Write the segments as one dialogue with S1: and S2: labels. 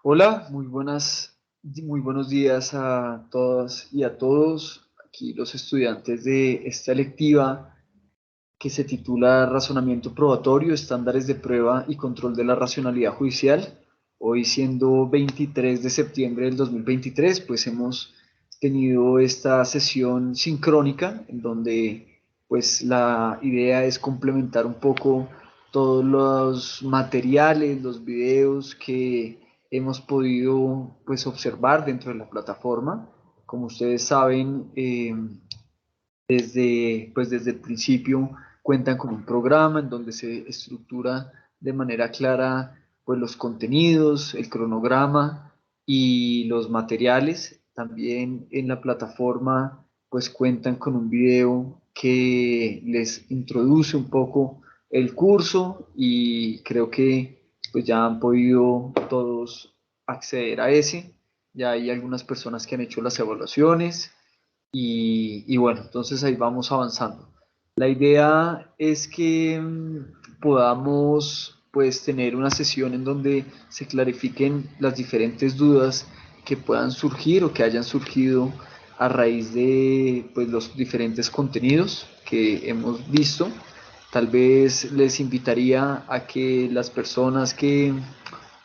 S1: Hola, muy buenos días a todas y a todos. Aquí los estudiantes de esta electiva que se titula Razonamiento probatorio, estándares de prueba y control de la racionalidad judicial. Hoy siendo 23 de septiembre del 2023, pues hemos tenido esta sesión sincrónica en donde pues la idea es complementar un poco todos los materiales, los videos que hemos podido pues observar dentro de la plataforma. Como ustedes saben, desde el principio cuentan con un programa en donde se estructura de manera clara pues, los contenidos, el cronograma y los materiales. También en la plataforma pues cuentan con un video que les introduce un poco el curso y creo que pues ya han podido todos acceder a ese. Ya hay algunas personas que han hecho las evaluaciones y bueno, entonces ahí vamos avanzando. La idea es que podamos pues tener una sesión en donde se clarifiquen las diferentes dudas que puedan surgir o que hayan surgido a raíz de pues, los diferentes contenidos que hemos visto. Tal vez les invitaría a que las personas que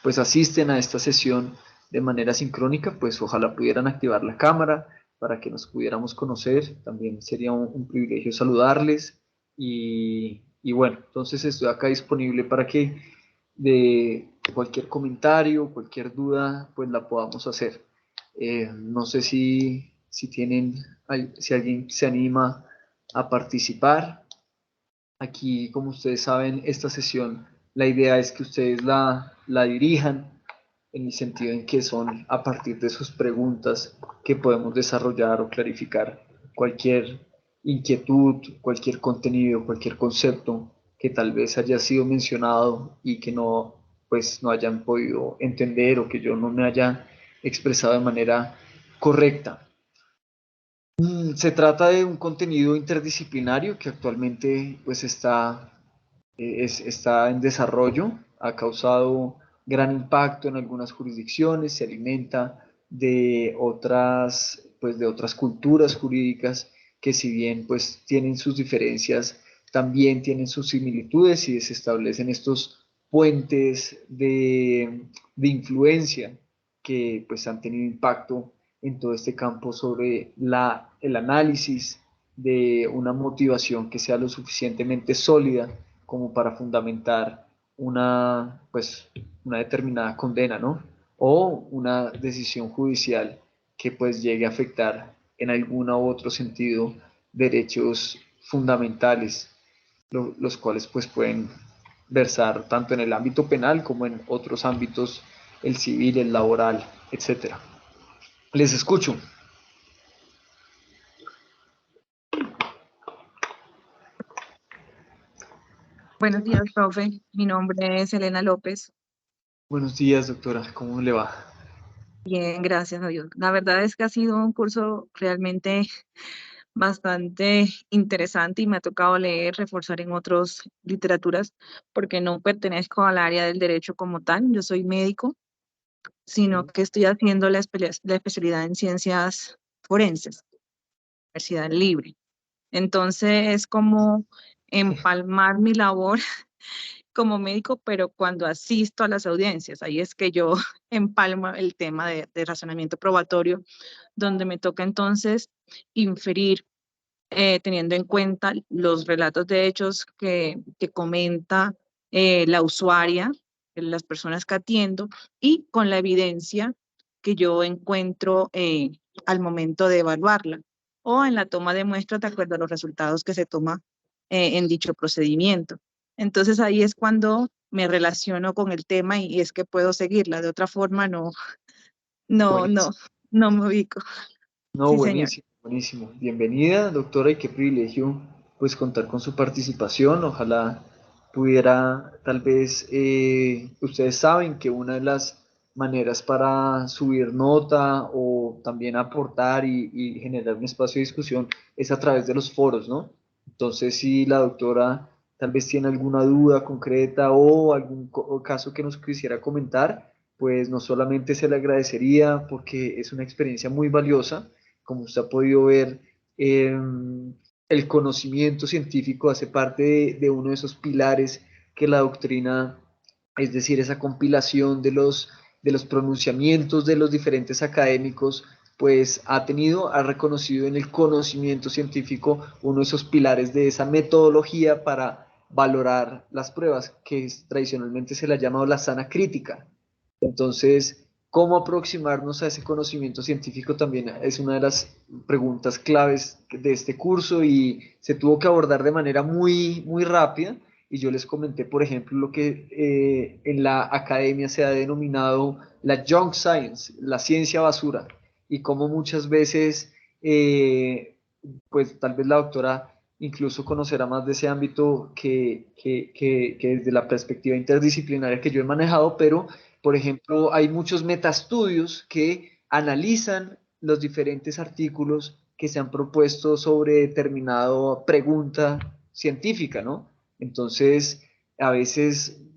S1: pues asisten a esta sesión de manera sincrónica, pues ojalá pudieran activar la cámara para que nos pudiéramos conocer. También sería un privilegio saludarles. Y bueno, entonces estoy acá disponible para que de cualquier comentario, cualquier duda, pues la podamos hacer. No sé si tienen, si alguien se anima a participar. Aquí, como ustedes saben, esta sesión, la idea es que ustedes la dirijan en el sentido en que son a partir de sus preguntas que podemos desarrollar o clarificar cualquier inquietud, cualquier contenido, cualquier concepto que tal vez haya sido mencionado y que no, pues, no hayan podido entender o que yo no me haya expresado de manera correcta. Se trata de un contenido interdisciplinario que actualmente pues está en desarrollo, ha causado gran impacto en algunas jurisdicciones, se alimenta de otras culturas jurídicas que si bien pues tienen sus diferencias, también tienen sus similitudes y se establecen estos puentes de influencia que pues han tenido impacto en todo este campo sobre el análisis de una motivación que sea lo suficientemente sólida como para fundamentar pues, una determinada condena, ¿no? O una decisión judicial que pues llegue a afectar en alguno u otro sentido derechos fundamentales, los cuales pues pueden versar tanto en el ámbito penal como en otros ámbitos, el civil, el laboral, etcétera. Les escucho.
S2: Buenos días, profe. Mi nombre es Elena López.
S1: Buenos días, doctora. ¿Cómo le va?
S2: Bien, gracias a Dios. La verdad es que ha sido un curso realmente bastante interesante y me ha tocado leer, reforzar en otras literaturas, porque no pertenezco al área del derecho como tal. Yo soy médico, sino que estoy haciendo la especialidad en ciencias forenses, Universidad Libre. Entonces es como empalmar mi labor como médico, pero cuando asisto a las audiencias, ahí es que yo empalmo el tema de razonamiento probatorio, donde me toca entonces inferir, teniendo en cuenta los relatos de hechos que comenta la usuaria, las personas que atiendo, y con la evidencia que yo encuentro al momento de evaluarla, o en la toma de muestras de acuerdo a los resultados que se toma en dicho procedimiento. Entonces ahí es cuando me relaciono con el tema y es que puedo seguirla. De otra forma, no, no,
S1: Buenísimo.
S2: no me ubico.
S1: No,
S2: Sí, señor.
S1: buenísimo, buenísimo. Bienvenida, doctora, y qué privilegio pues contar con su participación. Ojalá pudiera, tal vez, ustedes saben que una de las maneras para subir nota o también aportar y generar un espacio de discusión es a través de los foros, ¿no? Entonces, si la doctora tal vez tiene alguna duda concreta o algún caso que nos quisiera comentar, pues no solamente se le agradecería porque es una experiencia muy valiosa, como usted ha podido ver, el conocimiento científico hace parte de uno de esos pilares que la doctrina, es decir, esa compilación de los pronunciamientos de los diferentes académicos, pues ha reconocido en el conocimiento científico uno de esos pilares de esa metodología para valorar las pruebas, que tradicionalmente se le ha llamado la sana crítica. Entonces, ¿cómo aproximarnos a ese conocimiento científico? También es una de las preguntas claves de este curso y se tuvo que abordar de manera muy rápida. Y yo les comenté, por ejemplo, lo que en la academia se ha denominado la junk science, la ciencia basura, y cómo muchas veces, pues tal vez la doctora incluso conocerá más de ese ámbito que desde la perspectiva interdisciplinaria que yo he manejado, pero por ejemplo, hay muchos metaestudios que analizan los diferentes artículos que se han propuesto sobre determinada pregunta científica, ¿no? Entonces,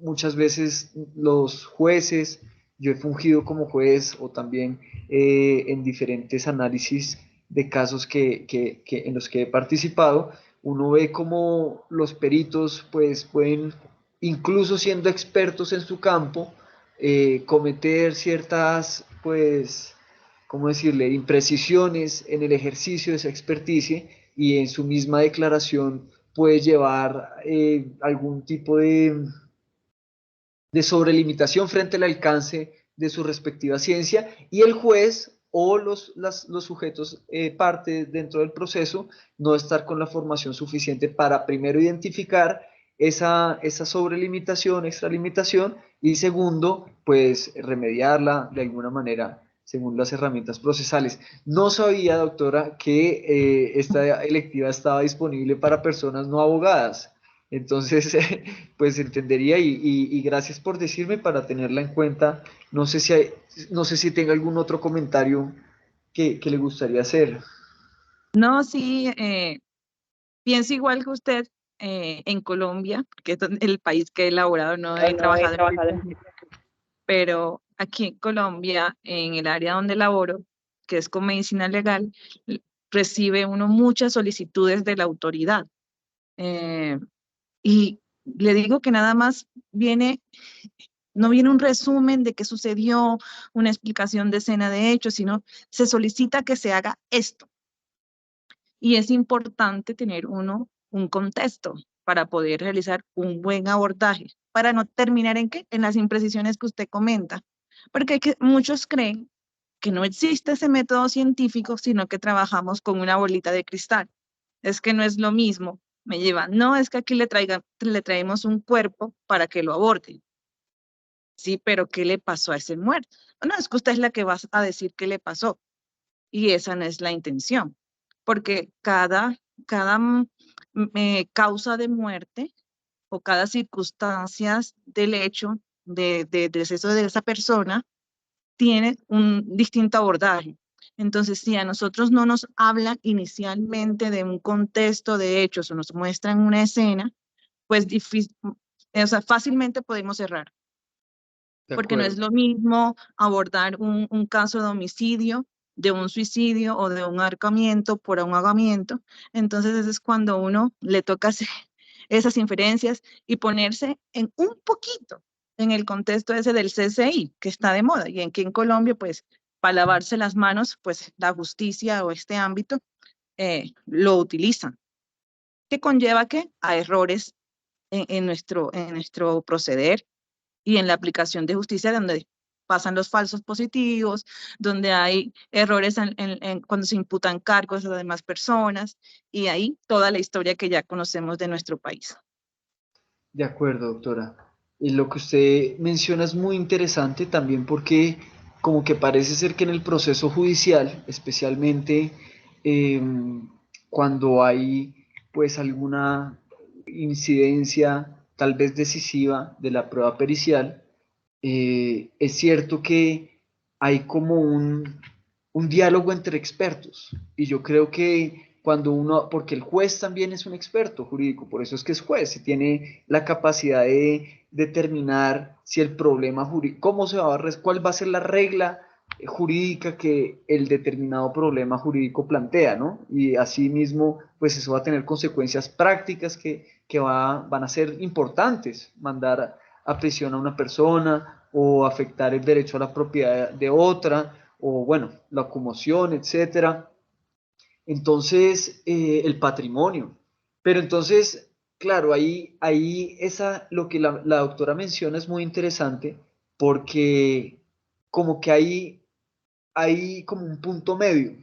S1: muchas veces los jueces, yo he fungido como juez o también en diferentes análisis de casos en los que he participado, uno ve como los peritos pues pueden, incluso siendo expertos en su campo, cometer ciertas, pues, ¿cómo decirle?, imprecisiones en el ejercicio de esa experticia y en su misma declaración puede llevar algún tipo de sobrelimitación frente al alcance de su respectiva ciencia y el juez o los sujetos parte dentro del proceso no estar con la formación suficiente para primero identificar esa sobrelimitación, extralimitación y segundo, pues remediarla de alguna manera según las herramientas procesales. No sabía, doctora, que esta electiva estaba disponible para personas no abogadas. Entonces, pues entendería y gracias por decirme para tenerla en cuenta. No sé no sé si tenga algún otro comentario que le gustaría hacer.
S2: No, sí, pienso igual que usted en Colombia, que es el país que he elaborado, no he
S1: No he
S2: trabajado en el
S1: trabajado en...
S2: extranjero, pero aquí en Colombia, en el área donde laboro, que es con medicina legal, recibe uno muchas solicitudes de la autoridad. Eh, y le digo que nada más no viene un resumen de qué sucedió, una explicación de escena de hechos, sino se solicita que se haga esto. Y es importante tener un contexto para poder realizar un buen abordaje, para no terminar en qué, en las imprecisiones que usted comenta, porque muchos creen que no existe ese método científico, sino que trabajamos con una bolita de cristal. Es que no es lo mismo. Me llevan, no, es que aquí le traemos un cuerpo para que lo aborde. Sí, pero ¿qué le pasó a ese muerto? No, es que usted es la que va a decir qué le pasó. Y esa no es la intención, porque cada causa de muerte o cada circunstancia del hecho de deceso de esa persona tiene un distinto abordaje. Entonces, si a nosotros no nos hablan inicialmente de un contexto de hechos o nos muestran una escena, pues o sea, fácilmente podemos errar,
S1: De
S2: porque no
S1: acuerdo.
S2: es lo mismo abordar un caso de homicidio, de un suicidio o de un ahorcamiento por un ahogamiento. Entonces, eso es cuando uno le toca hacer esas inferencias y ponerse en un poquito en el contexto ese del CCI, que está de moda, y en que en Colombia, pues, para lavarse las manos, pues, la justicia o este ámbito lo utilizan, que conlleva ¿qué? A errores en nuestro proceder y en la aplicación de justicia, donde pasan los falsos positivos, donde hay errores cuando se imputan cargos a las demás personas, y ahí toda la historia que ya conocemos de nuestro país.
S1: De acuerdo, doctora. Y lo que usted menciona es muy interesante también porque como que parece ser que en el proceso judicial, especialmente eh, cuando hay pues alguna incidencia tal vez decisiva de la prueba pericial, es cierto que hay como un diálogo entre expertos. Y yo creo que cuando porque el juez también es un experto jurídico, por eso es que es juez, y tiene la capacidad determinar si el problema jurídico, cuál va a ser la regla jurídica que el determinado problema jurídico plantea, ¿no? Y asimismo, pues eso va a tener consecuencias prácticas que van a ser importantes, mandar a prisión a una persona o afectar el derecho a la propiedad de otra, o bueno, la locomoción, etcétera. Entonces, el patrimonio. Pero entonces, claro, lo que la doctora menciona es muy interesante porque como que hay como un punto medio,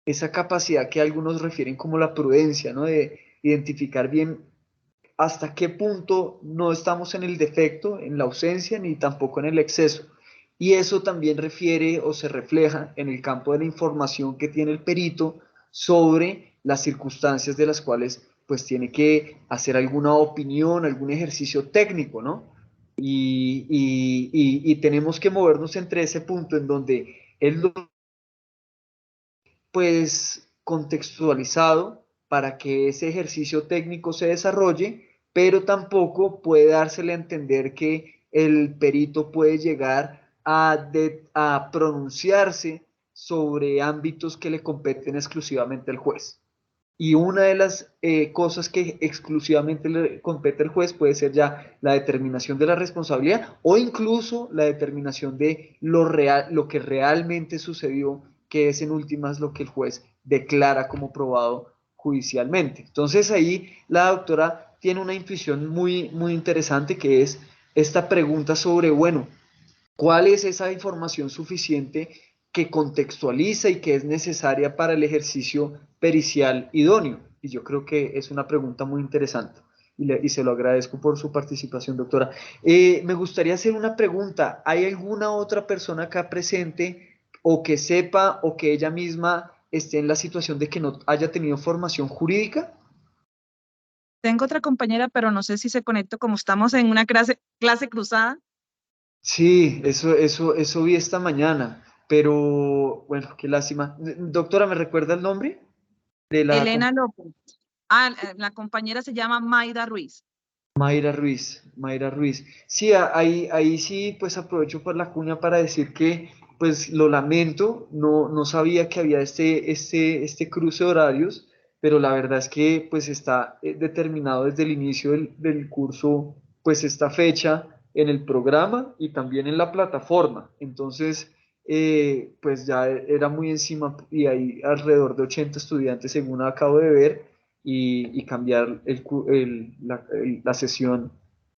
S1: esa capacidad que algunos refieren como la prudencia, ¿no? De identificar bien hasta qué punto no estamos en el defecto, en la ausencia, ni tampoco en el exceso. Y eso también refiere o se refleja en el campo de la información que tiene el perito sobre las circunstancias de las cuales pues tiene que hacer alguna opinión, algún ejercicio técnico, ¿no? Y tenemos que movernos entre ese punto en donde él lo pues contextualizado para que ese ejercicio técnico se desarrolle, pero tampoco puede dársele a entender que el perito puede llegar a pronunciarse sobre ámbitos que le competen exclusivamente al juez. Y una de las cosas que exclusivamente le compete al juez puede ser ya la determinación de la responsabilidad o incluso la determinación de lo que realmente sucedió, que es en últimas lo que el juez declara como probado judicialmente. Entonces ahí la doctora tiene una intuición muy, muy interesante, que es esta pregunta sobre, bueno, ¿cuál es esa información suficiente que contextualiza y que es necesaria para el ejercicio pericial idóneo? Y yo creo que es una pregunta muy interesante y se lo agradezco por su participación, doctora. Me gustaría hacer una pregunta. ¿Hay alguna otra persona acá presente o que sepa o que ella misma esté en la situación de que no haya tenido formación jurídica?
S2: Tengo otra compañera, pero no sé si se conecta como estamos en una clase cruzada.
S1: Sí, eso vi esta mañana, pero bueno, qué lástima. Doctora, ¿me recuerda el nombre de
S2: Elena López. Ah, la compañera se llama Mayra Ruiz.
S1: Mayra Ruiz? Mayra Ruiz. Sí, ahí sí, pues aprovecho por la cuña para decir que, pues lo lamento, no sabía que había este cruce de horarios, pero la verdad es que pues está determinado desde el inicio del curso, pues esta fecha en el programa y también en la plataforma. Entonces, pues ya era muy encima y hay alrededor de 80 estudiantes según acabo de ver y cambiar la sesión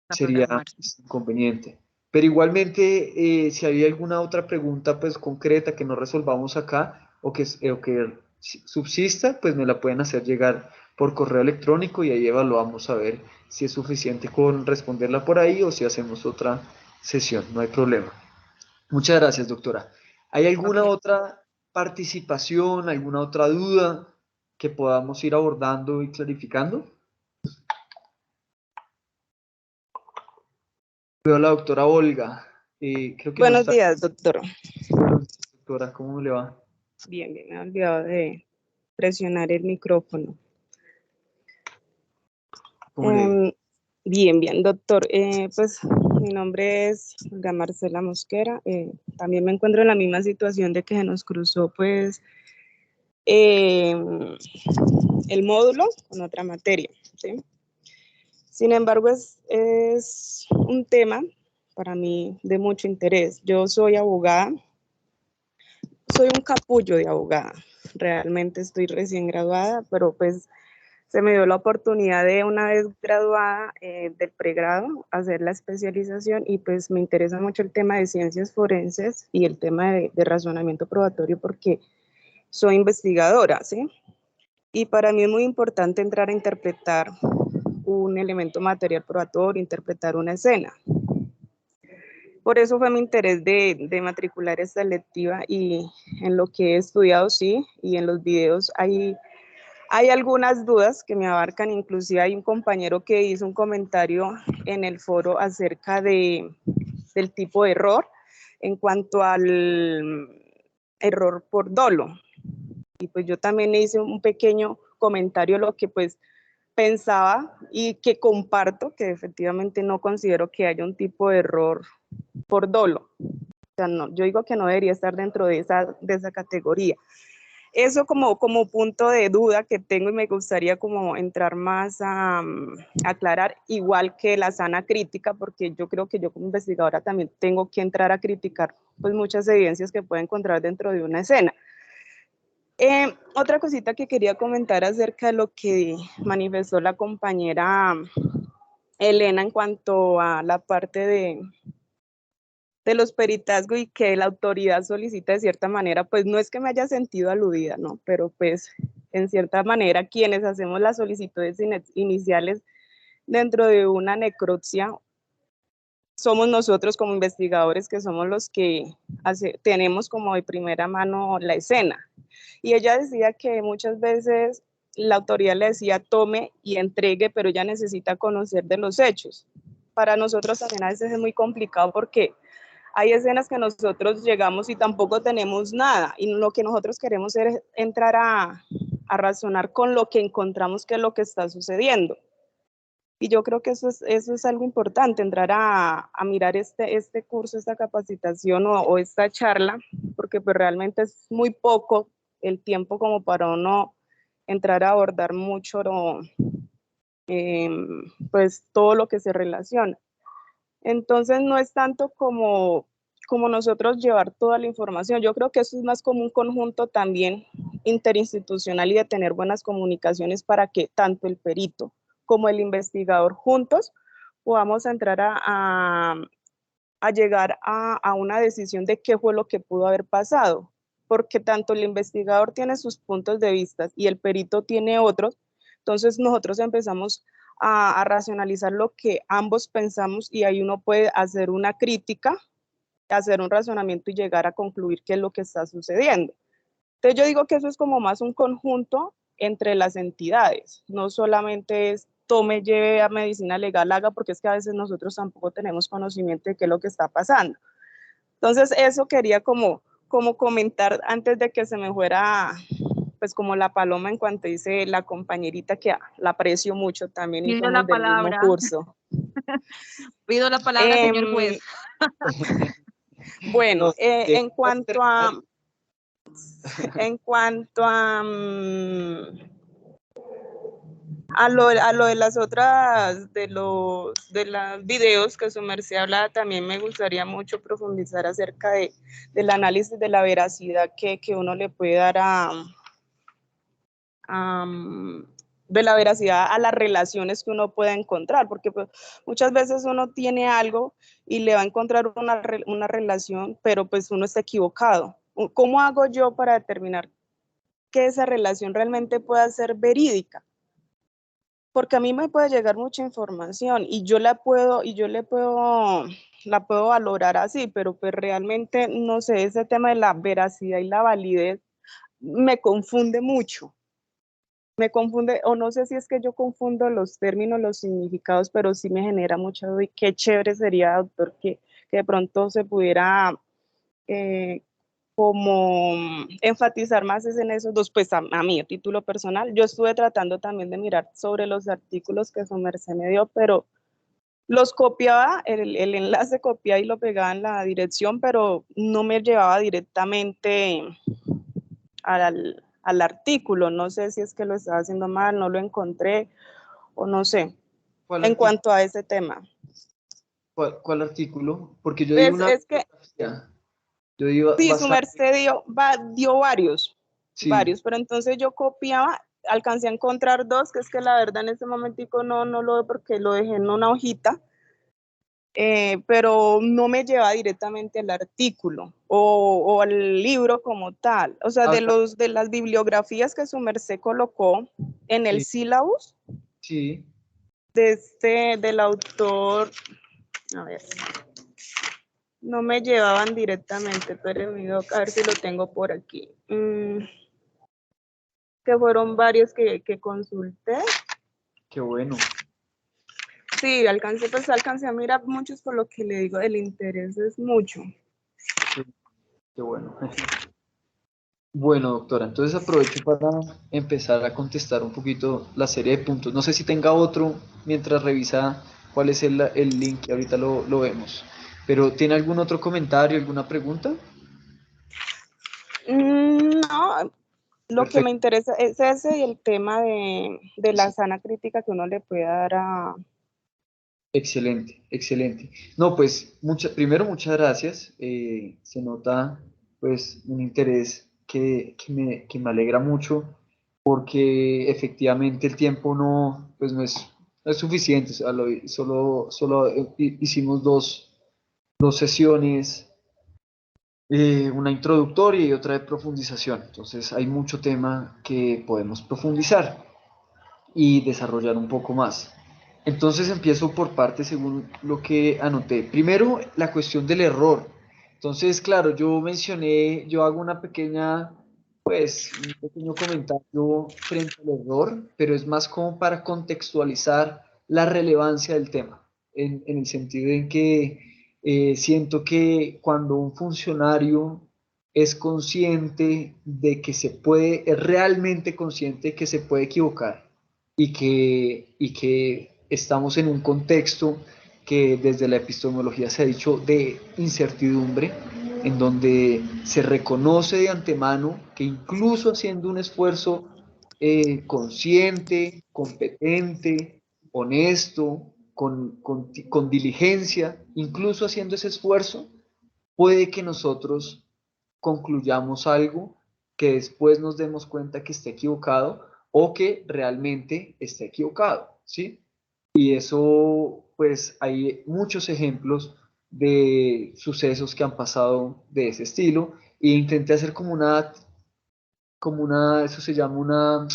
S2: La
S1: sería
S2: programarse.
S1: inconveniente. Pero igualmente, si hay alguna otra pregunta pues concreta que no resolvamos acá o que subsista, pues me la pueden hacer llegar por correo electrónico y ahí evaluamos a ver si es suficiente con responderla por ahí o si hacemos otra sesión, no hay problema. Muchas gracias, doctora. ¿Hay alguna
S2: Ok.
S1: otra participación, alguna otra duda que podamos ir abordando y clarificando? Veo a la doctora Olga. Creo que no
S3: Buenos
S1: está.
S3: días, doctor.
S1: Buenos días, doctora, ¿cómo le va?
S3: Bien, bien, me he olvidado de presionar el micrófono.
S1: ¿Cómo le digo?
S3: Bien, bien, doctor. Pues mi nombre es Olga Marcela Mosquera. También me encuentro en la misma situación de que se nos cruzó, pues, eh, el módulo con otra materia, ¿sí? Sin embargo, es un tema para mí de mucho interés. Yo soy abogada. Soy un capullo de abogada. Realmente estoy recién graduada, pero pues se me dio la oportunidad de una vez graduada del pregrado hacer la especialización y pues me interesa mucho el tema de ciencias forenses y el tema de razonamiento probatorio porque soy investigadora, ¿sí? Y para mí es muy importante entrar a interpretar un elemento material probatorio, interpretar una escena. Por eso fue mi interés de matricular esta electiva y en lo que he estudiado sí, y en los videos hay algunas dudas que me abarcan, inclusive hay un compañero que hizo un comentario en el foro acerca del tipo de error en cuanto al error por dolo. Y pues yo también hice un pequeño comentario, lo que pues pensaba y que comparto que efectivamente no considero que haya un tipo de error por dolo. O sea, no, yo digo que no debería estar dentro de esa categoría. Eso como punto de duda que tengo y me gustaría como entrar más a aclarar, igual que la sana crítica, porque yo creo que yo como investigadora también tengo que entrar a criticar pues muchas evidencias que puedo encontrar dentro de una escena. Otra cosita que quería comentar acerca de lo que manifestó la compañera Elena en cuanto a la parte de los peritazgos y que la autoridad solicita de cierta manera, pues no es que me haya sentido aludida, ¿no? Pero pues en cierta manera quienes hacemos las solicitudes iniciales dentro de una necropsia somos nosotros como investigadores que somos los que tenemos como de primera mano la escena. Y ella decía que muchas veces la autoridad le decía tome y entregue, pero ella necesita conocer de los hechos. Para nosotros también a veces es muy complicado porque hay escenas que nosotros llegamos y tampoco tenemos nada y lo que nosotros queremos es entrar a razonar con lo que encontramos que es lo que está sucediendo. Y yo creo que eso es algo importante, entrar a mirar este curso, esta capacitación o esta charla, porque pues realmente es muy poco el tiempo como para uno entrar a abordar mucho pues todo lo que se relaciona. Entonces no es tanto como nosotros llevar toda la información. Yo creo que eso es más como un conjunto también interinstitucional y de tener buenas comunicaciones para que tanto el perito como el investigador juntos podamos entrar a llegar a una decisión de qué fue lo que pudo haber pasado. Porque tanto el investigador tiene sus puntos de vista y el perito tiene otros, entonces nosotros empezamos a racionalizar lo que ambos pensamos y ahí uno puede hacer una crítica, hacer un razonamiento y llegar a concluir qué es lo que está sucediendo. Entonces yo digo que eso es como más un conjunto entre las entidades, no solamente es tome, lleve a medicina legal, haga, porque es que a veces nosotros tampoco tenemos conocimiento de qué es lo que está pasando. Entonces eso quería como comentar antes de que se me fuera pues como la paloma en cuanto dice la compañerita que la aprecio mucho también y
S2: Pido
S3: somos
S2: la
S3: del mismo
S2: palabra.
S3: curso.
S2: Pido la palabra, señor juez.
S3: Bueno,
S1: No,
S3: en cuanto a lo de las otras, de los videos que su merced hablaba, también me gustaría mucho profundizar acerca del análisis de la veracidad que uno le puede dar de la veracidad a las relaciones que uno pueda encontrar, porque pues, muchas veces uno tiene algo y le va a encontrar una relación, pero pues uno está equivocado. ¿Cómo hago yo para determinar que esa relación realmente pueda ser verídica? Porque a mí me puede llegar mucha información y yo la puedo valorar así, pero pues realmente no sé, ese tema de la veracidad y la validez me confunde mucho. Me confunde, o no sé si es que yo confundo los términos, los significados, pero sí me genera mucha duda y qué chévere sería, doctor, que de pronto se pudiera como enfatizar más en esos dos, pues a mí, a título personal, yo estuve tratando también de mirar sobre los artículos que su merced me dio, pero los copiaba, el enlace copiaba y lo pegaba en la dirección, pero no me llevaba directamente al artículo, no sé si es que lo estaba haciendo mal, no lo encontré, o no sé, en cuanto a ese tema.
S1: ¿Cuál artículo? Porque yo digo una...
S3: Es que
S1: yo digo
S3: sí, su
S1: bastante...
S3: merced dio varios,
S1: Sí.
S3: pero entonces yo copiaba, alcancé a encontrar dos, que es que la verdad en este momentico no lo veo porque lo dejé en una hojita, pero no me lleva directamente al artículo o al libro como tal. O sea, de las bibliografías que su merced colocó en el sílabus,
S1: sí,
S3: del autor, a ver, no me llevaban directamente, pero a ver si lo tengo por aquí. Que fueron varios que consulté.
S1: Qué bueno.
S3: Sí, alcancé a mirar muchos, por lo que le digo, el interés es mucho.
S1: Qué bueno. Bueno, doctora, entonces aprovecho para empezar a contestar un poquito la serie de puntos. No sé si tenga otro mientras revisa cuál es el link, y ahorita lo vemos. Pero ¿tiene algún otro comentario, alguna pregunta?
S3: No, lo que me
S1: Perfecto.
S3: interesa es ese y el tema de la
S1: Sí.
S3: sana crítica que uno le puede dar a...
S1: Excelente, excelente. No, pues primero muchas gracias. Se nota pues un interés que me alegra mucho porque efectivamente el tiempo pues no es suficiente. O sea, solo hicimos dos sesiones, una introductoria y otra de profundización. Entonces hay mucho tema que podemos profundizar y desarrollar un poco más. Entonces empiezo por partes según lo que anoté. Primero, la cuestión del error. Entonces, claro, yo hago un pequeño comentario frente al error, pero es más como para contextualizar la relevancia del tema, en el sentido en que siento que cuando un funcionario es consciente de que es realmente consciente de que se puede equivocar, y que estamos en un contexto que desde la epistemología se ha dicho de incertidumbre, en donde se reconoce de antemano que incluso haciendo un esfuerzo consciente, competente, honesto, con diligencia, incluso haciendo ese esfuerzo, puede que nosotros concluyamos algo que después nos demos cuenta que está equivocado o que realmente está equivocado, ¿sí? Y eso, pues hay muchos ejemplos de sucesos que han pasado de ese estilo e intenté hacer eso se llama una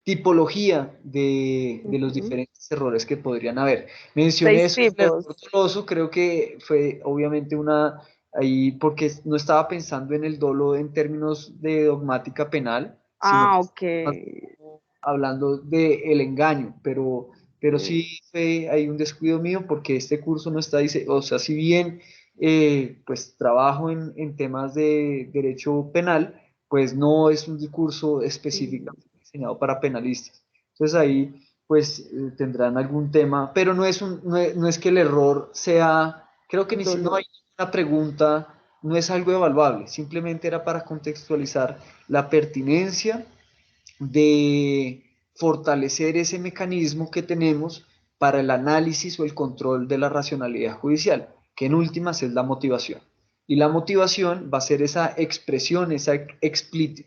S1: tipología de los
S3: Ujú.
S1: diferentes errores que podrían haber. Mencioné
S3: 6
S1: eso de
S3: tipos.
S1: error doloso, creo que fue obviamente ahí porque no estaba pensando en el dolo en términos de dogmática penal, sino que
S3: Ah, ok.
S1: estaba hablando del engaño, pero sí fue ahí un descuido mío porque este curso no está, o sea, si bien pues trabajo en temas de derecho penal, pues no es un curso específico
S3: Mm,
S1: diseñado para penalistas. Entonces ahí pues tendrán algún tema, pero no es que el error sea, creo que no hay
S3: dolor.
S1: una pregunta, no es algo evaluable, simplemente era para contextualizar la pertinencia de fortalecer ese mecanismo que tenemos para el análisis o el control de la racionalidad judicial, que en últimas es la motivación. Y la motivación va a ser esa expresión, esa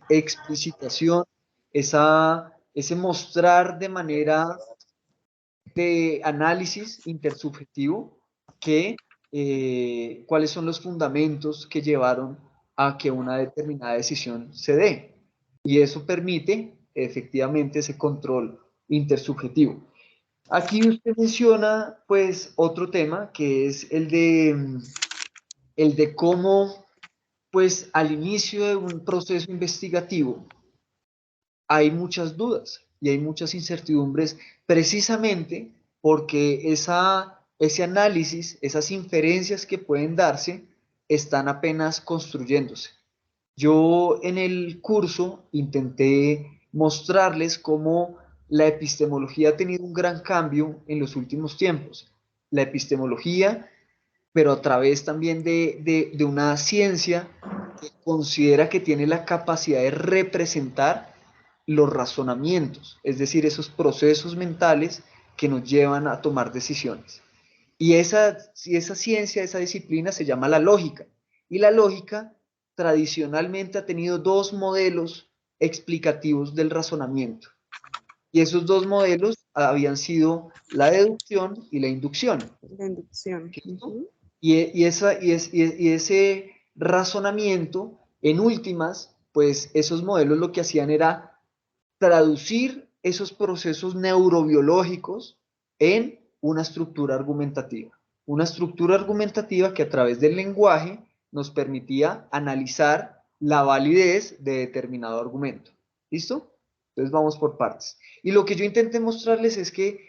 S1: explicitación, ese mostrar de manera de análisis intersubjetivo cuáles son los fundamentos que llevaron a que una determinada decisión se dé. Y eso permite efectivamente ese control intersubjetivo. Aquí usted menciona pues otro tema que es el de cómo pues al inicio de un proceso investigativo hay muchas dudas y hay muchas incertidumbres precisamente porque ese análisis, esas inferencias que pueden darse, están apenas construyéndose. Yo en el curso intenté mostrarles cómo la epistemología ha tenido un gran cambio en los últimos tiempos. La epistemología, pero a través también de una ciencia que considera que tiene la capacidad de representar los razonamientos, es decir, esos procesos mentales que nos llevan a tomar decisiones. Y esa ciencia, esa disciplina se llama la lógica. Y la lógica tradicionalmente ha tenido dos modelos explicativos del razonamiento. Y esos dos modelos habían sido la deducción y la inducción.
S3: La inducción.
S1: ¿Cierto?
S3: Ujú.
S1: Y ese razonamiento, en últimas, pues esos modelos lo que hacían era traducir esos procesos neurobiológicos en una estructura argumentativa. Una estructura argumentativa que a través del lenguaje nos permitía analizar la validez de determinado argumento. ¿Listo? Entonces vamos por partes. Y lo que yo intenté mostrarles es que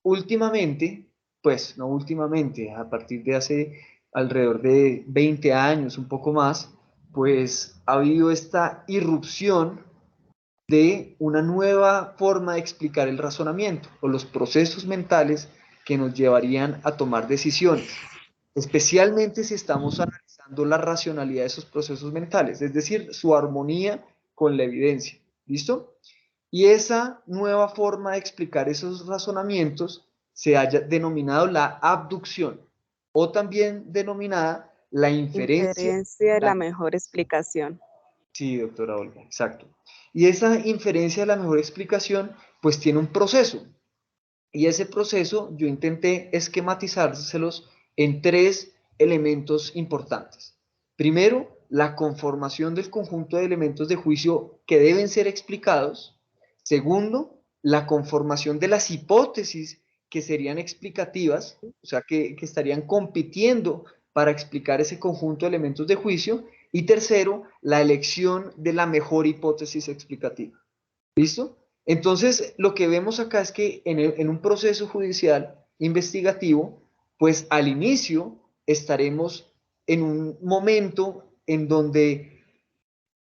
S1: últimamente, pues no últimamente, a partir de hace alrededor de 20 años, un poco más, pues ha habido esta irrupción de una nueva forma de explicar el razonamiento o los procesos mentales que nos llevarían a tomar decisiones, especialmente si estamos analizando la racionalidad de esos procesos mentales, es decir, su armonía con la evidencia. ¿Listo? Y esa nueva forma de explicar esos razonamientos se haya denominado la abducción o también denominada la inferencia.
S3: Inferencia de la mejor explicación.
S1: Sí, doctora Olga, exacto. Y esa inferencia de la mejor explicación, pues tiene un proceso. Y ese proceso yo intenté esquematizárselos en 3 elementos importantes. Primero, la conformación del conjunto de elementos de juicio que deben ser explicados. Segundo, la conformación de las hipótesis que serían explicativas, o sea, que estarían compitiendo para explicar ese conjunto de elementos de juicio. Y tercero, la elección de la mejor hipótesis explicativa. ¿Listo? Entonces, lo que vemos acá es que en un proceso judicial investigativo, pues al inicio estaremos en un momento en donde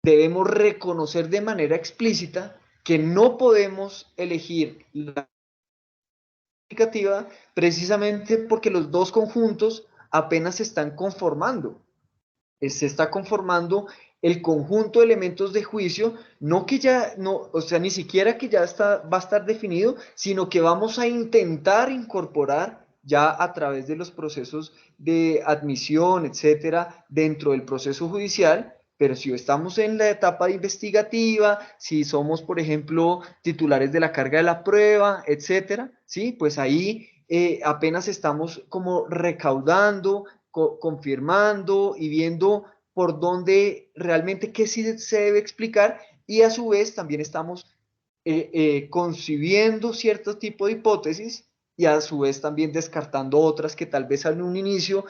S1: debemos reconocer de manera explícita que no podemos elegir la explicativa precisamente porque los dos conjuntos apenas se están conformando. Se está conformando el conjunto de elementos de juicio, no que ya, no, o sea, ni siquiera que ya está, va a estar definido, sino que vamos a intentar incorporar ya a través de los procesos de admisión, etcétera, dentro del proceso judicial. Pero si estamos en la etapa investigativa, si somos, por ejemplo, titulares de la carga de la prueba, etcétera, ¿sí? Pues ahí apenas estamos como recaudando, confirmando y viendo por dónde realmente qué sí se debe explicar, y a su vez también estamos concibiendo cierto tipo de hipótesis y a su vez también descartando otras que tal vez en un inicio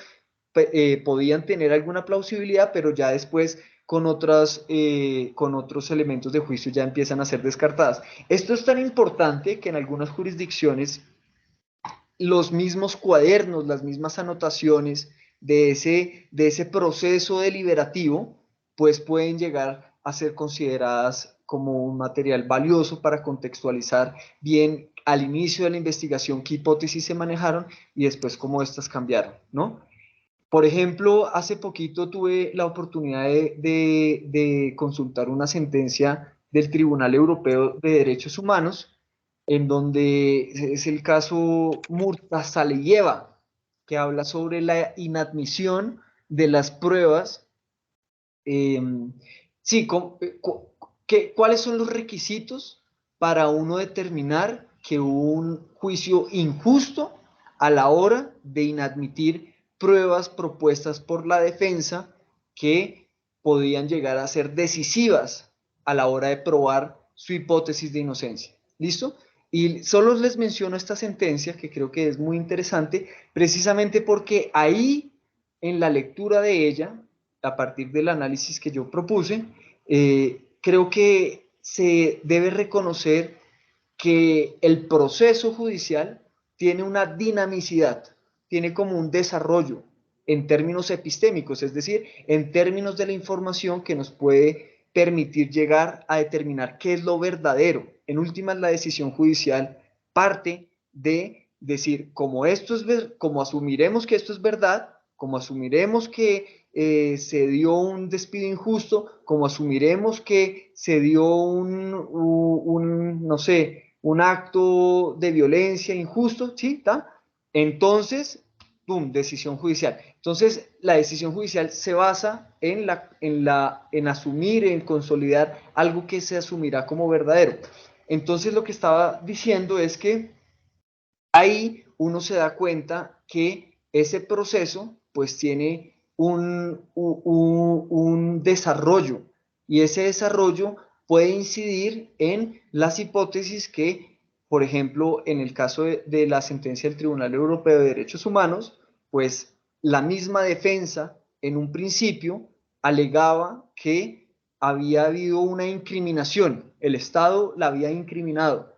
S1: podían tener alguna plausibilidad, pero ya después con otros elementos de juicio ya empiezan a ser descartadas. Esto es tan importante que en algunas jurisdicciones los mismos cuadernos, las mismas anotaciones de ese proceso deliberativo, pues pueden llegar a ser consideradas como un material valioso para contextualizar bien al inicio de la investigación qué hipótesis se manejaron y después cómo estas cambiaron, ¿no? Por ejemplo, hace poquito tuve la oportunidad de consultar una sentencia del Tribunal Europeo de Derechos Humanos, en donde es el caso Murtasaleyeva, que habla sobre la inadmisión de las pruebas. Eh, sí, ¿cuáles son los requisitos para uno determinar que hubo un juicio injusto a la hora de inadmitir pruebas propuestas por la defensa que podían llegar a ser decisivas a la hora de probar su hipótesis de inocencia? ¿Listo? Y solo les menciono esta sentencia que creo que es muy interesante, precisamente porque ahí, en la lectura de ella, a partir del análisis que yo propuse, creo que se debe reconocer que el proceso judicial tiene una dinamicidad, tiene como un desarrollo en términos epistémicos, es decir, en términos de la información que nos puede permitir llegar a determinar qué es lo verdadero. En últimas, la decisión judicial parte de decir, como asumiremos que esto es verdad, como asumiremos que se dio un despido injusto, como asumiremos que se dio no sé, un acto de violencia injusto, ¿sí? ¿Tá? Entonces, ¡pum!, decisión judicial. Entonces, la decisión judicial se basa en asumir, en consolidar algo que se asumirá como verdadero. Entonces, lo que estaba diciendo es que ahí uno se da cuenta que ese proceso pues tiene un desarrollo, y ese desarrollo puede incidir en las hipótesis que, por ejemplo, en el caso de la sentencia del Tribunal Europeo de Derechos Humanos, pues la misma defensa en un principio alegaba que había habido una incriminación, el Estado la había incriminado,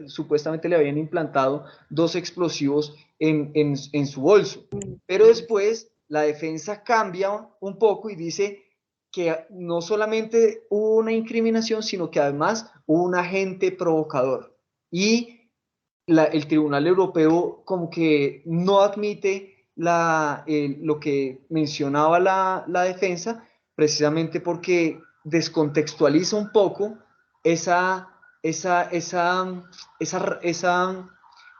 S1: supuestamente le habían implantado 2 explosivos en su bolso, pero después la defensa cambia un poco y dice, que no solamente hubo una incriminación, sino que además hubo un agente provocador. Y el Tribunal Europeo como que no admite lo que mencionaba la defensa, precisamente porque descontextualiza un poco esa, esa, esa,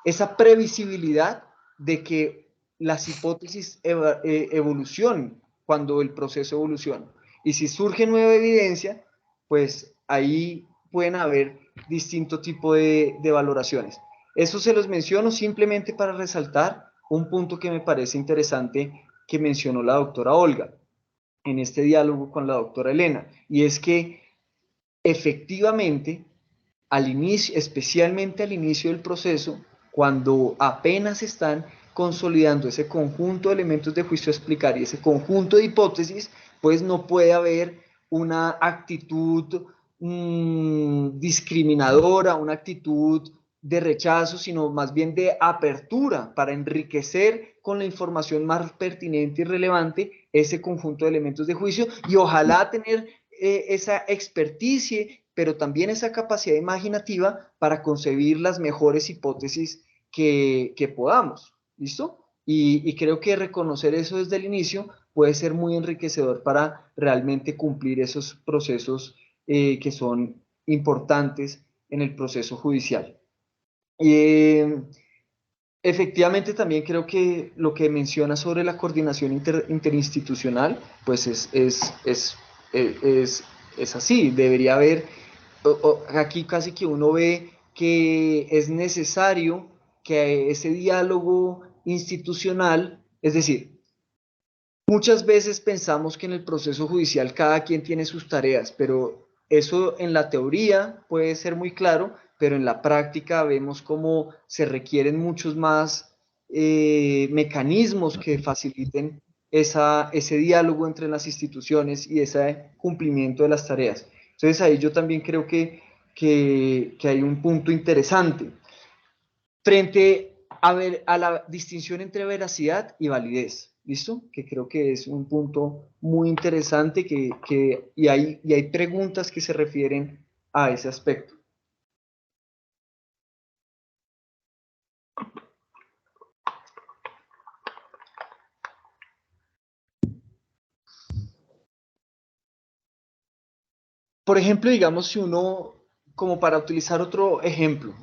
S1: esa previsibilidad de que las hipótesis evolucionen cuando el proceso evoluciona. Y si surge nueva evidencia, pues ahí pueden haber distinto tipo de valoraciones. Eso se los menciono simplemente para resaltar un punto que me parece interesante que mencionó la doctora Olga en este diálogo con la doctora Elena, y es que efectivamente al inicio, especialmente al inicio del proceso, cuando apenas están consolidando ese conjunto de elementos de juicio a explicar y ese conjunto de hipótesis, pues no puede haber una actitud discriminadora, una actitud de rechazo, sino más bien de apertura para enriquecer con la información más pertinente y relevante ese conjunto de elementos de juicio y ojalá tener esa experticia, pero también esa capacidad imaginativa para concebir las mejores hipótesis que podamos. ¿Listo? Y creo que reconocer eso desde el inicio puede ser muy enriquecedor para realmente cumplir esos procesos que son importantes en el proceso judicial. Efectivamente, también creo que lo que menciona sobre la coordinación interinstitucional, pues es así, debería haber, aquí casi que uno ve que es necesario que ese diálogo institucional, es decir, muchas veces pensamos que en el proceso judicial cada quien tiene sus tareas, pero eso en la teoría puede ser muy claro, pero en la práctica vemos cómo se requieren muchos más mecanismos que faciliten ese diálogo entre las instituciones y ese cumplimiento de las tareas. Entonces ahí yo también creo que hay un punto interesante frente a la distinción entre veracidad y validez. ¿Listo? Que creo que es un punto muy interesante y hay preguntas que se refieren a ese aspecto. Por ejemplo, digamos, si uno, como para utilizar otro ejemplo,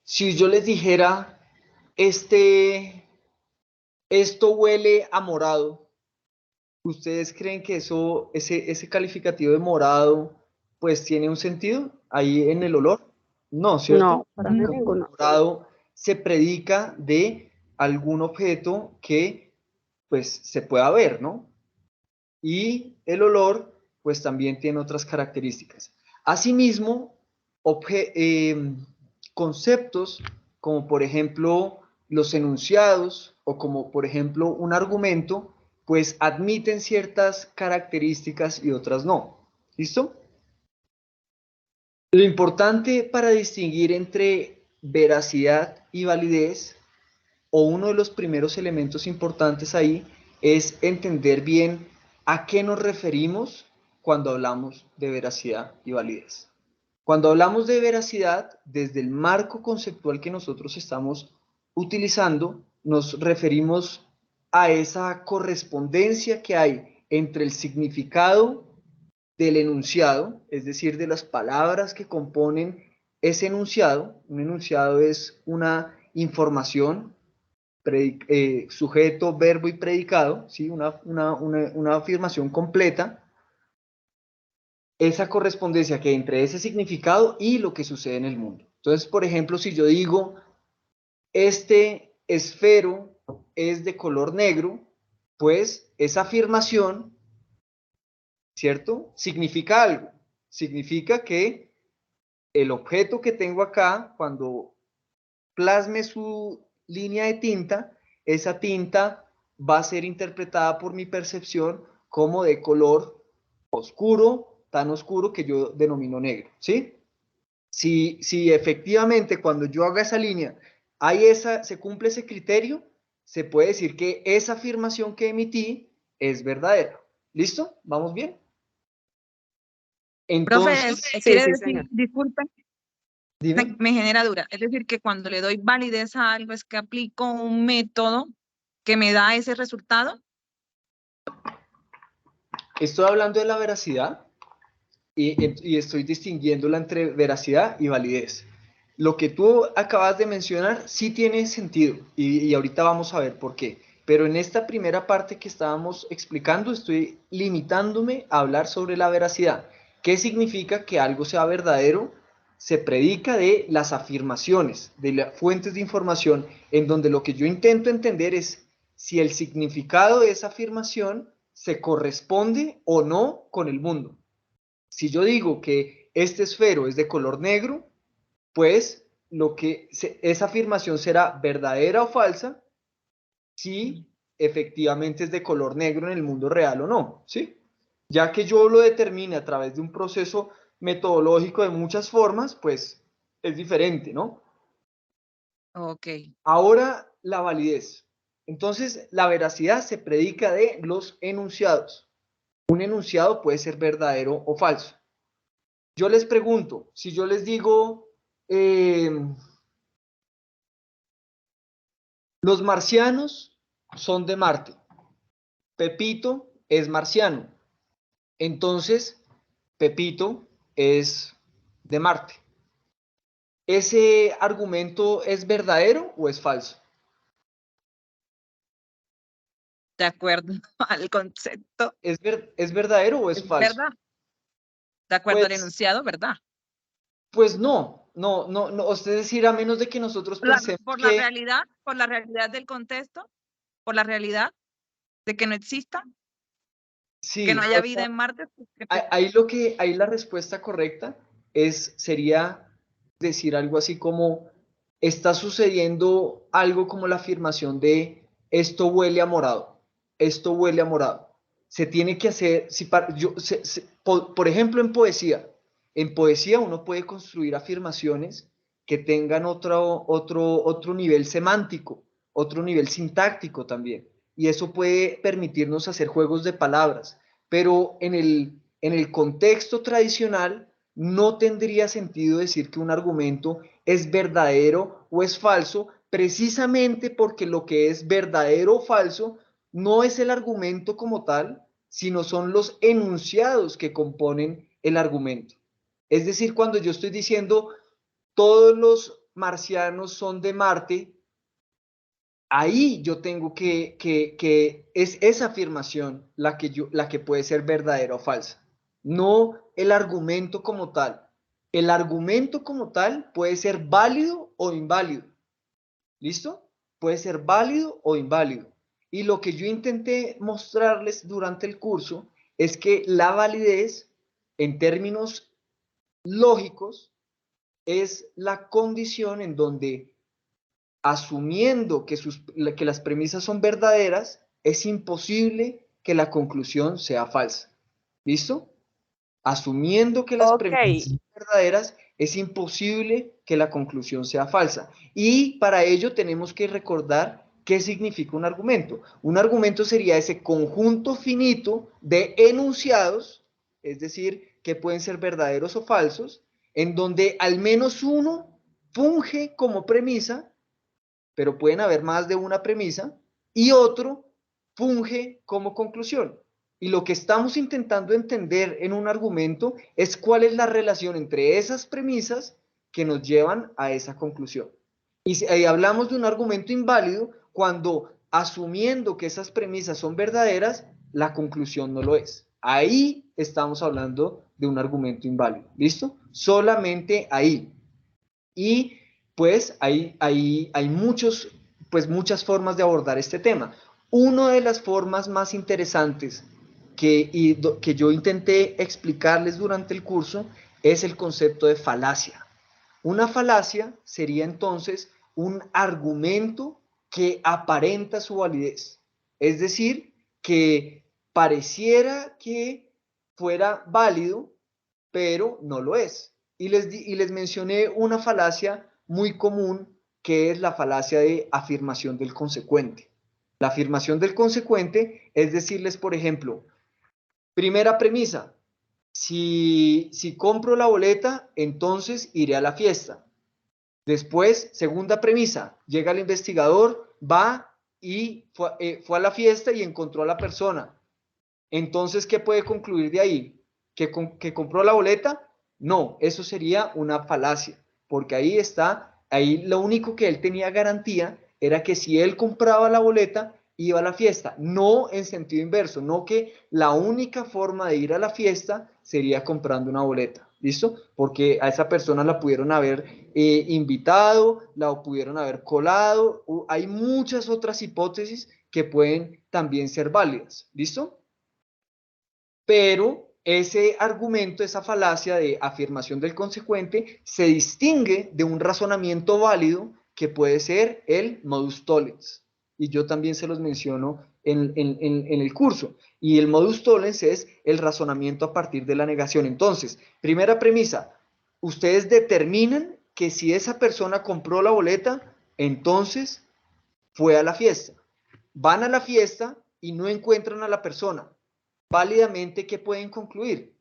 S1: si yo les dijera, esto huele a morado, ¿ustedes creen que ese calificativo de morado, pues tiene un sentido ahí en el olor? No, ¿cierto?
S3: No, para mí
S2: No.
S3: ninguno.
S1: Morado se predica de algún objeto que, pues, se pueda ver, ¿no? Y el olor, pues, también tiene otras características. Asimismo, conceptos como, por ejemplo, los enunciados o como, por ejemplo, un argumento, pues admiten ciertas características y otras no. ¿Listo? Lo importante para distinguir entre veracidad y validez, o uno de los primeros elementos importantes ahí, es entender bien a qué nos referimos cuando hablamos de veracidad y validez. Cuando hablamos de veracidad, desde el marco conceptual que nosotros estamos utilizando, nos referimos a esa correspondencia que hay entre el significado del enunciado, es decir, de las palabras que componen ese enunciado. Un enunciado es una información, sujeto, verbo y predicado, ¿sí? Una afirmación completa, esa correspondencia que hay entre ese significado y lo que sucede en el mundo. Entonces, por ejemplo, si yo digo, este esfero es de color negro, pues esa afirmación, ¿cierto? Significa algo. Significa que el objeto que tengo acá, cuando plasme su línea de tinta, esa tinta va a ser interpretada por mi percepción como de color oscuro, tan oscuro que yo denomino negro, ¿sí? Si efectivamente cuando yo haga esa línea se cumple ese criterio, se puede decir que esa afirmación que emití es verdadera. ¿Listo? ¿Vamos bien?
S2: Profe,
S1: Entonces,
S2: quiere
S3: sí,
S2: decir,
S3: señor.
S2: disculpe,
S1: dime.
S2: me genera duda. Es decir, que cuando le doy validez a algo es que aplico un método que me da ese resultado.
S1: Estoy hablando de la veracidad y estoy distinguiéndola entre veracidad y validez. Lo que tú acabas de mencionar sí tiene sentido y ahorita vamos a ver por qué. Pero en esta primera parte que estábamos explicando estoy limitándome a hablar sobre la veracidad. ¿Qué significa que algo sea verdadero? Se predica de las afirmaciones, de las fuentes de información, en donde lo que yo intento entender es si el significado de esa afirmación se corresponde o no con el mundo. Si yo digo que este esfero es de color negro, pues esa afirmación será verdadera o falsa si efectivamente es de color negro en el mundo real o no, ¿sí? Ya que yo lo determine a través de un proceso metodológico de muchas formas, pues es diferente, ¿no?
S2: Ok.
S1: Ahora la validez. Entonces, la veracidad se predica de los enunciados. Un enunciado puede ser verdadero o falso. Yo les pregunto, si yo les digo, los marcianos son de Marte, Pepito es marciano, entonces Pepito es de Marte. ¿Ese argumento es verdadero o es falso?
S2: De acuerdo al concepto,
S1: ¿Es verdadero o es
S2: es
S1: falso?
S2: verdad. De acuerdo al
S1: Pues,
S2: enunciado, ¿verdad?
S1: pues no, es decir, a menos de que nosotros pensemos que
S2: Por la realidad del contexto, por la realidad de que no exista, que no
S1: sí,
S2: haya
S1: o
S2: vida
S1: sea,
S2: en Marte.
S1: ahí la respuesta correcta sería decir algo así como está sucediendo algo como la afirmación de esto huele a morado, esto huele a morado. Se tiene que hacer, si para, yo, por ejemplo, en poesía uno puede construir afirmaciones que tengan otro nivel semántico, otro nivel sintáctico también. Y eso puede permitirnos hacer juegos de palabras, pero en el contexto tradicional no tendría sentido decir que un argumento es verdadero o es falso, precisamente porque lo que es verdadero o falso no es el argumento como tal, sino son los enunciados que componen el argumento. Es decir, cuando yo estoy diciendo todos los marcianos son de Marte, ahí yo tengo que es esa afirmación la que puede ser verdadera o falsa, no el argumento como tal. El argumento como tal puede ser válido o inválido. ¿Listo? Puede ser válido o inválido. Y lo que yo intenté mostrarles durante el curso es que la validez, en términos lógicos, es la condición en donde asumiendo que las premisas son verdaderas, es imposible que la conclusión sea falsa. ¿Listo? Asumiendo que las
S3: Ok,
S1: premisas son verdaderas, es imposible que la conclusión sea falsa. Y para ello tenemos que recordar qué significa un argumento. Un argumento sería ese conjunto finito de enunciados, es decir, que pueden ser verdaderos o falsos, en donde al menos uno funge como premisa, pero pueden haber más de una premisa, y otro funge como conclusión. Y lo que estamos intentando entender en un argumento es cuál es la relación entre esas premisas que nos llevan a esa conclusión. Y si hablamos de un argumento inválido cuando asumiendo que esas premisas son verdaderas, la conclusión no lo es. Ahí estamos hablando de un argumento inválido. ¿Listo? Solamente ahí. Y pues hay muchas formas de abordar este tema. Una de las formas más interesantes que yo intenté explicarles durante el curso es el concepto de falacia. Una falacia sería entonces un argumento que aparenta su validez. Es decir, que pareciera que fuera válido, pero no lo es. Y les mencioné una falacia muy común que es la falacia de afirmación del consecuente. La afirmación del consecuente es decirles, por ejemplo, Primera premisa, si compro la boleta, entonces iré a la fiesta. Después, segunda premisa, llega el investigador, va y fue a la fiesta y encontró a la persona. Entonces, ¿qué puede concluir de ahí? ¿Que compró la boleta? No, eso sería una falacia, porque ahí lo único que él tenía garantía era que si él compraba la boleta, iba a la fiesta, no en sentido inverso, no que la única forma de ir a la fiesta sería comprando una boleta, ¿listo? Porque a esa persona la pudieron haber invitado, la pudieron haber colado, hay muchas otras hipótesis que pueden también ser válidas, ¿listo? Pero ese argumento, esa falacia de afirmación del consecuente, se distingue de un razonamiento válido que puede ser el modus tollens. Y yo también se los menciono en el curso. Y el modus tollens es el razonamiento a partir de la negación. Entonces, primera premisa, ustedes determinan que si esa persona compró la boleta, entonces fue a la fiesta. Van a la fiesta y no encuentran a la persona. Válidamente, ¿qué pueden concluir?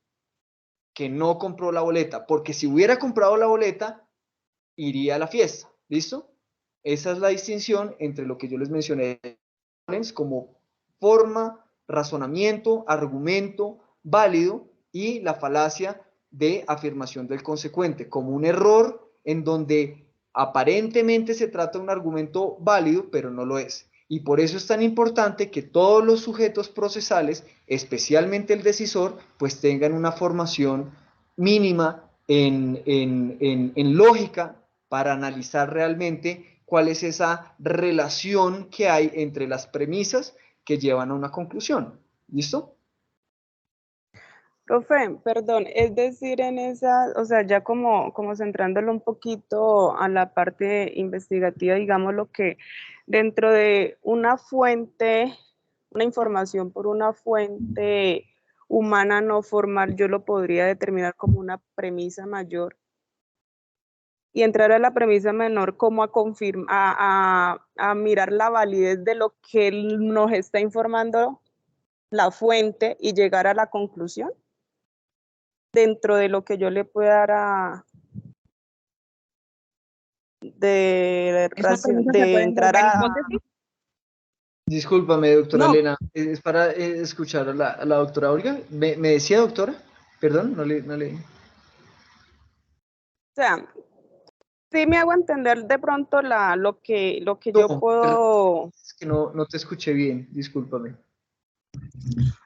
S1: Que no compró la boleta, porque si hubiera comprado la boleta, iría a la fiesta. ¿Listo? Esa es la distinción entre lo que yo les mencioné como forma, razonamiento, argumento válido y la falacia de afirmación del consecuente, como un error en donde aparentemente se trata de un argumento válido, pero no lo es. Y por eso es tan importante que todos los sujetos procesales, especialmente el decisor, pues tengan una formación mínima en lógica para analizar realmente cuál es esa relación que hay entre las premisas que llevan a una conclusión. ¿Listo?
S3: Profe, perdón, es decir, en esa, o sea, ya como centrándolo un poquito a la parte investigativa, digamos lo que dentro de una fuente, una información por una fuente humana no formal, yo lo podría determinar como una premisa mayor y entrar a la premisa menor como a mirar la validez de lo que nos está informando la fuente y llegar a la conclusión dentro de lo que yo le pueda dar de entrar a... hipótesis.
S1: Discúlpame, doctora
S3: No,
S1: Elena, es para escuchar a la doctora Olga. ¿Me decía, doctora? Perdón, no le...
S3: o sea, sí me hago entender de pronto lo que yo puedo...
S1: Es que no te escuché bien, discúlpame.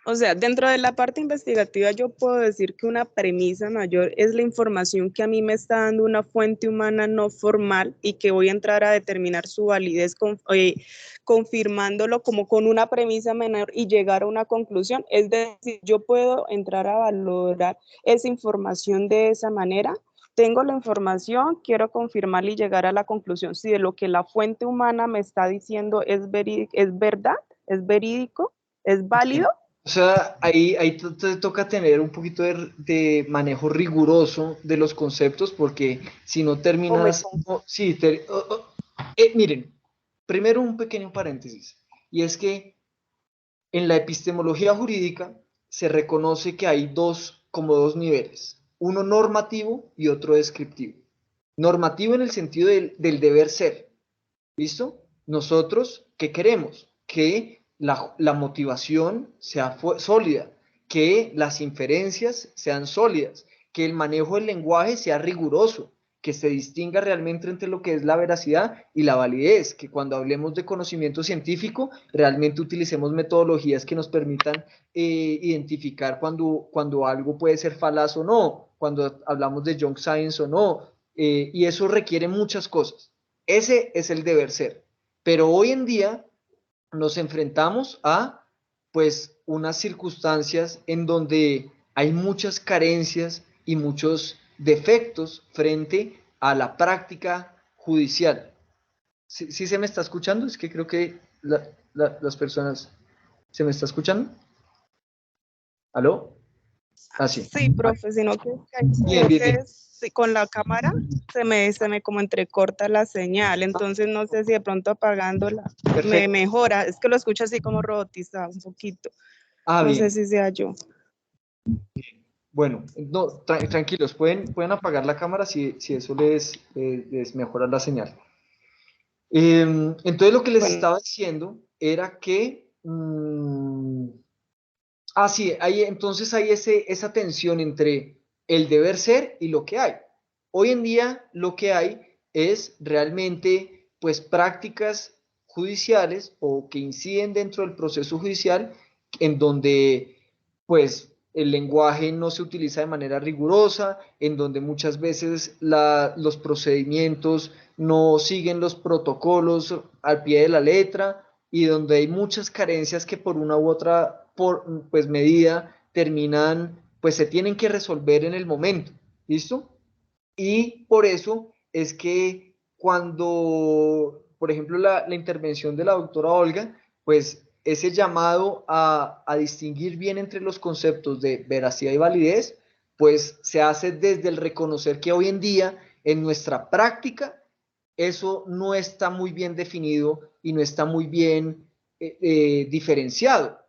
S3: O sea, dentro de la parte investigativa yo puedo decir que una premisa mayor es la información que a mí me está dando una fuente humana no formal y que voy a entrar a determinar su validez confirmándolo como con una premisa menor y llegar a una conclusión. Es decir, yo puedo entrar a valorar esa información de esa manera. Tengo la información, quiero confirmar y llegar a la conclusión si de lo que la fuente humana me está diciendo es verdad, es verídico, es válido.
S1: O sea, ahí te toca tener un poquito de manejo riguroso de los conceptos, porque si no terminas... sí, miren, primero un pequeño paréntesis, y es que en la epistemología jurídica se reconoce que hay como dos niveles, uno normativo y otro descriptivo. Normativo en el sentido del deber ser, ¿listo? Nosotros, ¿qué queremos? Que la motivación sea sólida, que las inferencias sean sólidas, que el manejo del lenguaje sea riguroso, que se distinga realmente entre lo que es la veracidad y la validez, que cuando hablemos de conocimiento científico, realmente utilicemos metodologías que nos permitan identificar cuando algo puede ser falaz o no, cuando hablamos de junk science o no, y eso requiere muchas cosas. Ese es el deber ser. Pero hoy en día nos enfrentamos a pues unas circunstancias en donde hay muchas carencias y muchos defectos frente a la práctica judicial. ¿Sí se me está escuchando? Es que creo que las personas... ¿Se me está escuchando? ¿Aló? Ah, sí.
S3: Sí, profe, sino que
S1: Bien.
S3: con la cámara se me como entrecorta la señal, entonces no sé si de pronto apagándola me mejora, es que lo escucho así como robotizado un poquito, no sé
S1: Bien.
S3: si sea yo.
S1: Bueno, no, tranquilos, pueden apagar la cámara si eso les mejora la señal. Entonces lo que les
S3: Bueno,
S1: estaba diciendo era que, sí, entonces hay esa tensión entre el deber ser y lo que hay. Hoy en día lo que hay es realmente pues prácticas judiciales o que inciden dentro del proceso judicial en donde pues el lenguaje no se utiliza de manera rigurosa, en donde muchas veces los procedimientos no siguen los protocolos al pie de la letra y donde hay muchas carencias que por una u otra pues, medida terminan, pues se tienen que resolver en el momento, ¿listo? Y por eso es que cuando, por ejemplo, la intervención de la doctora Olga, pues ese llamado a distinguir bien entre los conceptos de veracidad y validez, pues se hace desde el reconocer que hoy en día en nuestra práctica eso no está muy bien definido y no está muy bien diferenciado.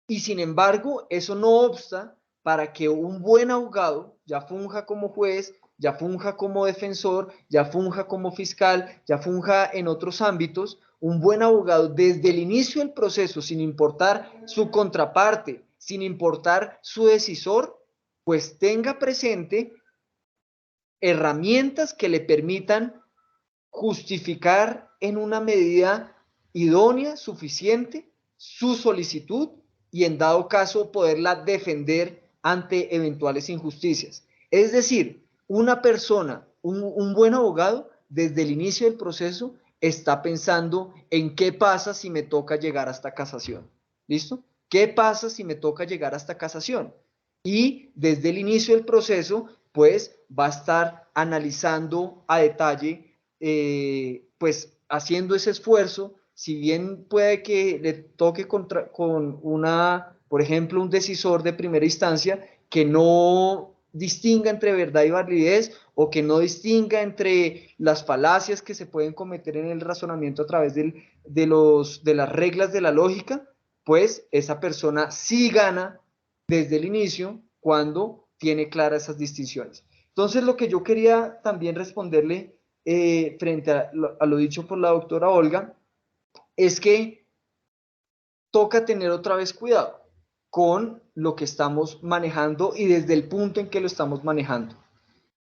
S1: Y sin embargo, eso no obsta para que un buen abogado ya funja como juez, ya funja como defensor, ya funja como fiscal, ya funja en otros ámbitos, un buen abogado desde el inicio del proceso, sin importar su contraparte, sin importar su decisor, pues tenga presente herramientas que le permitan justificar en una medida idónea, suficiente, su solicitud y en dado caso poderla defender ante eventuales injusticias. Es decir, una persona, un buen abogado, desde el inicio del proceso está pensando en qué pasa si me toca llegar hasta casación. ¿Listo? ¿Qué pasa si me toca llegar hasta casación? Y desde el inicio del proceso, pues va a estar analizando a detalle pues haciendo ese esfuerzo, si bien puede que le toque con una, por ejemplo, un decisor de primera instancia que no distinga entre verdad y validez o que no distinga entre las falacias que se pueden cometer en el razonamiento a través de las reglas de la lógica, pues esa persona sí gana desde el inicio cuando tiene claras esas distinciones. Entonces, lo que yo quería también responderle frente a lo dicho por la doctora Olga, es que toca tener otra vez cuidado con lo que estamos manejando y desde el punto en que lo estamos manejando.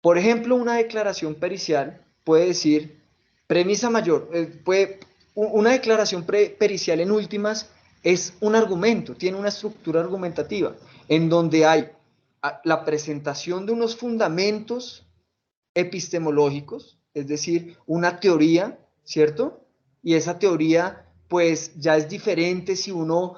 S1: Por ejemplo, una declaración pericial puede decir, premisa mayor, una declaración pericial en últimas es un argumento, tiene una estructura argumentativa, en donde hay la presentación de unos fundamentos epistemológicos, es decir, una teoría, ¿cierto? Y esa teoría, pues ya es diferente si uno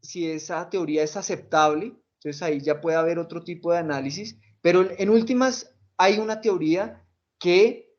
S1: si esa teoría es aceptable, entonces ahí ya puede haber otro tipo de análisis, pero en últimas hay una teoría que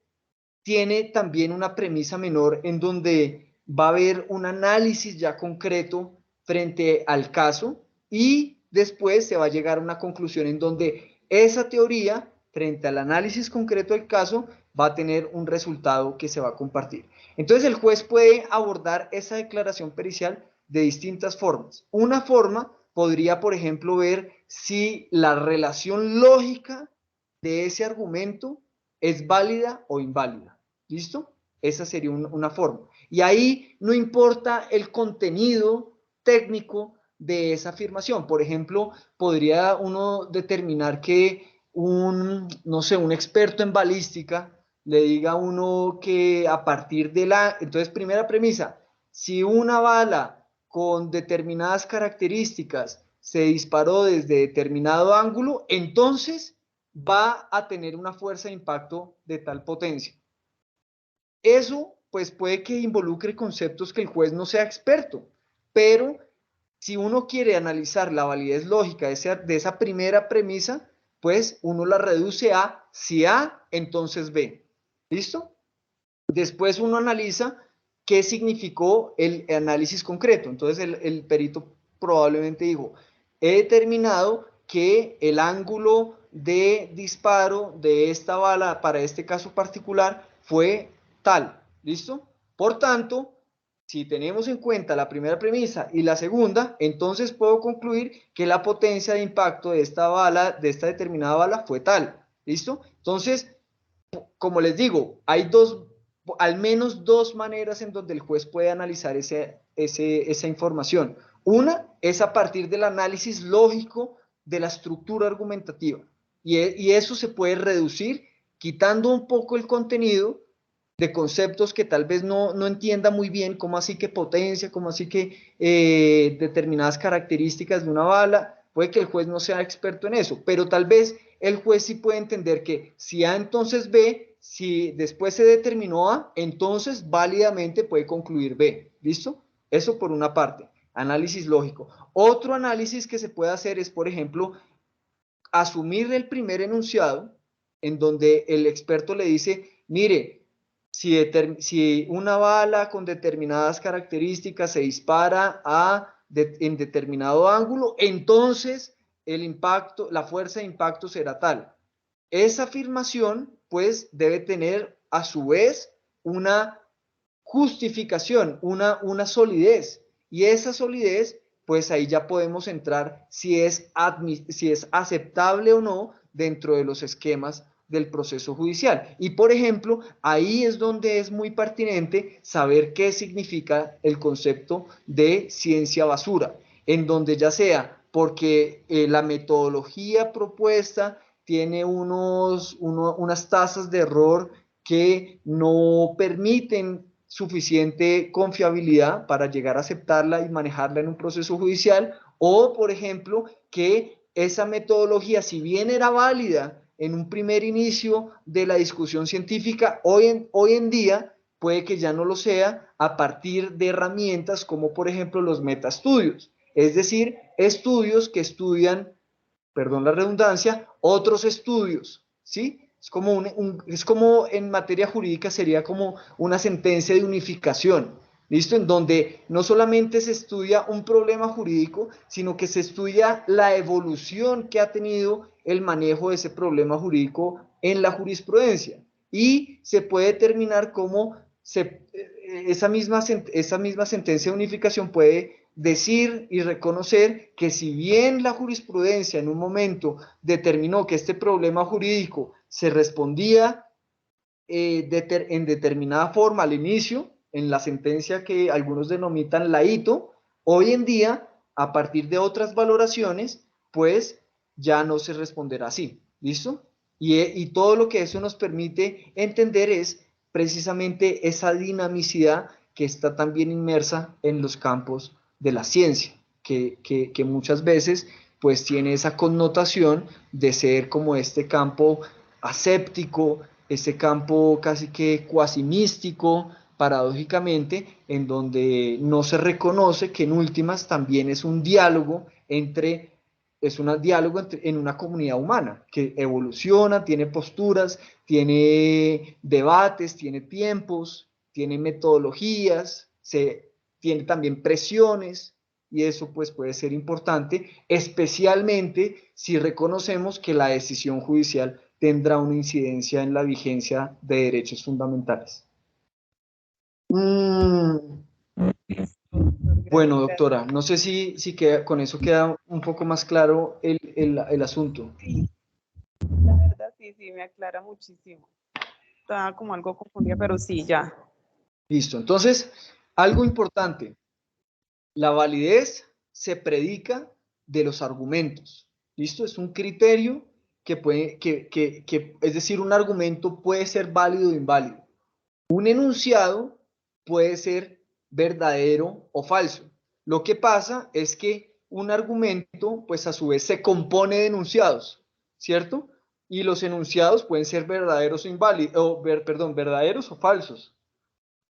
S1: tiene también una premisa menor en donde va a haber un análisis ya concreto frente al caso y después se va a llegar a una conclusión en donde esa teoría, frente al análisis concreto del caso, va a tener un resultado que se va a compartir. Entonces el juez puede abordar esa declaración pericial de distintas formas. Una forma podría, por ejemplo, ver si la relación lógica de ese argumento es válida o inválida. ¿Listo? Esa sería una forma. Y ahí no importa el contenido técnico de esa afirmación. Por ejemplo, podría uno determinar que no sé, un experto en balística le diga a uno que a partir de entonces, primera premisa, si una bala con determinadas características se disparó desde determinado ángulo, entonces va a tener una fuerza de impacto de tal potencia. Eso pues puede que involucre conceptos que el juez no sea experto, pero si uno quiere analizar la validez lógica de esa primera premisa, pues uno la reduce a si A, entonces B. ¿Listo? Después uno analiza qué significó el análisis concreto. Entonces el perito probablemente dijo, he determinado que el ángulo de disparo de esta bala para este caso particular fue tal. ¿Listo? Por tanto, si tenemos en cuenta la primera premisa y la segunda, entonces puedo concluir que la potencia de impacto de esta bala, de esta determinada bala, fue tal. ¿Listo? Entonces, como les digo, hay al menos dos maneras en donde el juez puede analizar esa información. Una es a partir del análisis lógico de la estructura argumentativa. Y eso se puede reducir quitando un poco el contenido de conceptos que tal vez no entienda muy bien, como así que potencia, como así que determinadas características de una bala, puede que el juez no sea experto en eso, pero tal vez el juez sí puede entender que si A entonces B, si después se determinó A, entonces válidamente puede concluir B, ¿listo? Eso por una parte, análisis lógico. Otro análisis que se puede hacer es, por ejemplo, asumir el primer enunciado en donde el experto le dice, mire, si una bala con determinadas características se dispara en determinado ángulo, entonces el impacto, la fuerza de impacto será tal. Esa afirmación, pues, debe tener a su vez una justificación, una solidez. Y esa solidez, pues ahí ya podemos entrar si es aceptable o no dentro de los esquemas del proceso judicial. Y por ejemplo, ahí es donde es muy pertinente saber qué significa el concepto de ciencia basura, en donde ya sea porque la metodología propuesta tiene unas tasas de error que no permiten suficiente confiabilidad para llegar a aceptarla y manejarla en un proceso judicial, o por ejemplo, que esa metodología, si bien era válida en un primer inicio de la discusión científica, hoy en día puede que ya no lo sea a partir de herramientas como por ejemplo los metaestudios, es decir, estudios que estudian, perdón la redundancia, otros estudios, ¿sí? Es como en materia jurídica sería como una sentencia de unificación, ¿listo? En donde no solamente se estudia un problema jurídico, sino que se estudia la evolución que ha tenido el manejo de ese problema jurídico en la jurisprudencia. Y se puede determinar cómo esa misma sentencia de unificación puede decir y reconocer que si bien la jurisprudencia en un momento determinó que este problema jurídico se respondía en determinada forma al inicio, en la sentencia que algunos denominan la hito, hoy en día, a partir de otras valoraciones, pues ya no se responderá así. ¿Listo? Y todo lo que eso nos permite entender es precisamente esa dinamicidad que está también inmersa en los campos de la ciencia, que muchas veces pues tiene esa connotación de ser como este campo aséptico, ese campo casi que cuasi místico, paradójicamente, en donde no se reconoce que en últimas también es un diálogo en una comunidad humana que evoluciona, tiene posturas, tiene debates, tiene tiempos, tiene metodologías, tiene también presiones, y eso pues puede ser importante, especialmente si reconocemos que la decisión judicial tendrá una incidencia en la vigencia de derechos fundamentales. Bueno, doctora, no sé si con eso queda un poco más claro el asunto.
S3: Sí, la verdad sí, me aclara muchísimo. Estaba como algo confundida, pero sí, ya.
S1: Listo, entonces, algo importante, la validez se predica de los argumentos. ¿Listo? Es un criterio es decir, un argumento puede ser válido o inválido. Un enunciado puede ser verdadero o falso. Lo que pasa es que un argumento, pues a su vez se compone de enunciados, ¿cierto? Y los enunciados pueden ser verdaderos o inválidos, verdaderos o falsos.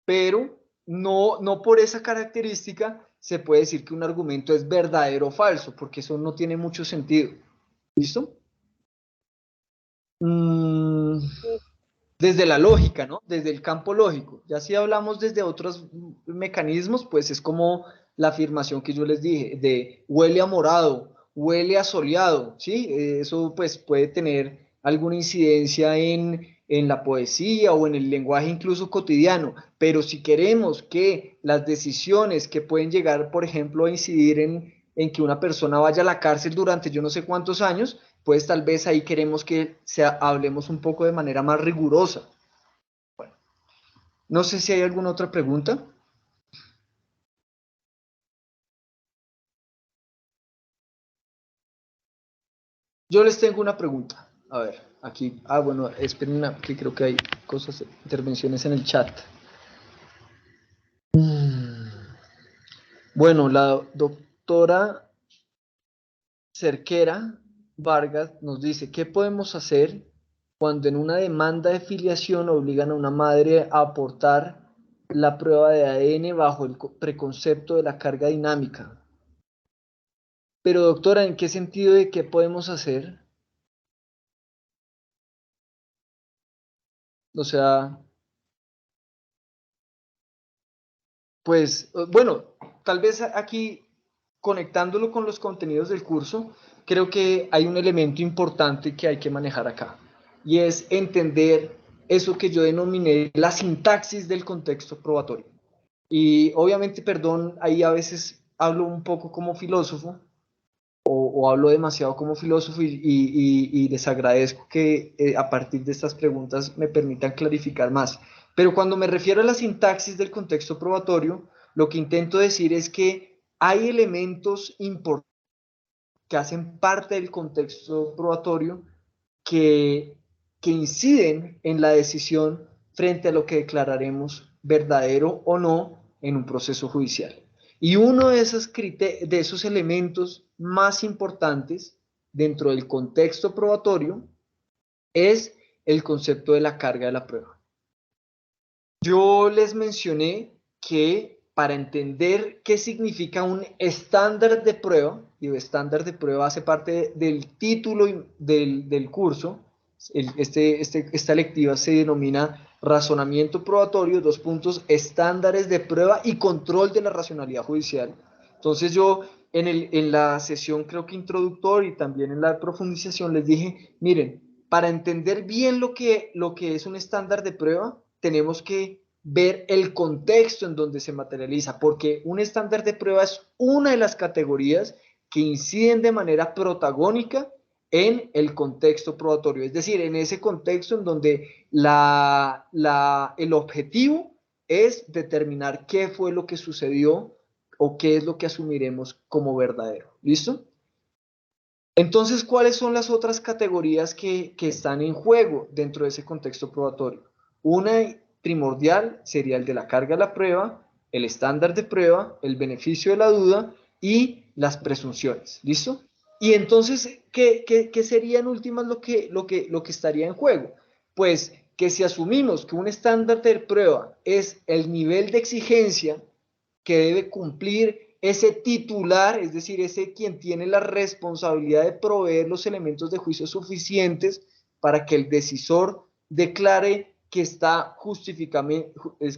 S1: Pero no por esa característica se puede decir que un argumento es verdadero o falso, porque eso no tiene mucho sentido. ¿Listo? Desde la lógica, ¿no? Desde el campo lógico. Ya si hablamos desde otros mecanismos, pues es como la afirmación que yo les dije, de huele a morado, huele a soleado, ¿sí? Eso pues puede tener alguna incidencia en en la poesía o en el lenguaje incluso cotidiano, pero si queremos que las decisiones que pueden llegar, por ejemplo, a incidir en que una persona vaya a la cárcel durante yo no sé cuántos años, pues tal vez ahí queremos que hablemos un poco de manera más rigurosa. Bueno, no sé si hay alguna otra pregunta. Yo les tengo una pregunta. A ver, aquí. Ah, bueno, esperen, que creo que hay cosas, intervenciones en el chat. Bueno, la doctora Cerquera Vargas nos dice, ¿qué podemos hacer cuando en una demanda de filiación obligan a una madre a aportar la prueba de ADN bajo el preconcepto de la carga dinámica? Pero doctora, ¿en qué sentido de qué podemos hacer? O sea, pues, bueno, tal vez aquí conectándolo con los contenidos del curso, creo que hay un elemento importante que hay que manejar acá, y es entender eso que yo denominé la sintaxis del contexto probatorio. Y obviamente, perdón, ahí a veces hablo un poco como filósofo, o hablo demasiado como filósofo y les agradezco que a partir de estas preguntas me permitan clarificar más. Pero cuando me refiero a la sintaxis del contexto probatorio, lo que intento decir es que hay elementos importantes que hacen parte del contexto probatorio que, que inciden en la decisión frente a lo que declararemos verdadero o no en un proceso judicial. Y uno de esos elementos más importantes dentro del contexto probatorio es el concepto de la carga de la prueba. Yo les mencioné que para entender qué significa un estándar de prueba, y el estándar de prueba hace parte del título del curso, esta lectiva se denomina razonamiento probatorio, estándares de prueba y control de la racionalidad judicial. Entonces yo en la sesión creo que introductoria y también en la profundización les dije, miren, para entender bien lo que es un estándar de prueba, tenemos que ver el contexto en donde se materializa, porque un estándar de prueba es una de las categorías que inciden de manera protagónica en el contexto probatorio, es decir, en ese contexto en donde el objetivo es determinar qué fue lo que sucedió o qué es lo que asumiremos como verdadero. ¿Listo? Entonces, ¿cuáles son las otras categorías que están en juego dentro de ese contexto probatorio? Una primordial sería el de la carga de la prueba, el estándar de prueba, el beneficio de la duda y las presunciones. ¿Listo? Y entonces, ¿qué sería en últimas lo que estaría en juego? Pues que si asumimos que un estándar de prueba es el nivel de exigencia que debe cumplir ese titular, es decir, ese quien tiene la responsabilidad de proveer los elementos de juicio suficientes para que el decisor declare que está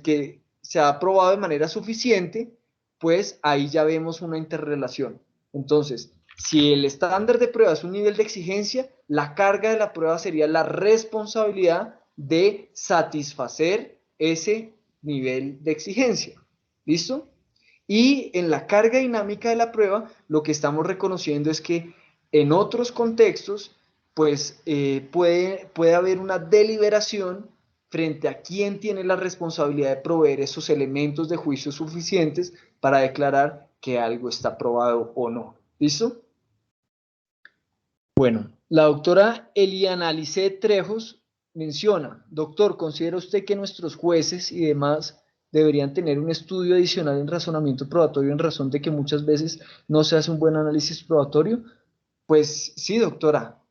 S1: que se ha probado de manera suficiente, pues ahí ya vemos una interrelación. Entonces, si el estándar de prueba es un nivel de exigencia, la carga de la prueba sería la responsabilidad de satisfacer ese nivel de exigencia. ¿Listo? Y en la carga dinámica de la prueba, lo que estamos reconociendo es que en otros contextos, pues puede haber una deliberación frente a quién tiene la responsabilidad de proveer esos elementos de juicio suficientes para declarar que algo está probado o no. ¿Listo? Bueno, la doctora Eliana Alice Trejos menciona, doctor, ¿considera usted que nuestros jueces y demás deberían tener un estudio adicional en razonamiento probatorio en razón de que muchas veces no se hace un buen análisis probatorio? Pues sí, doctora,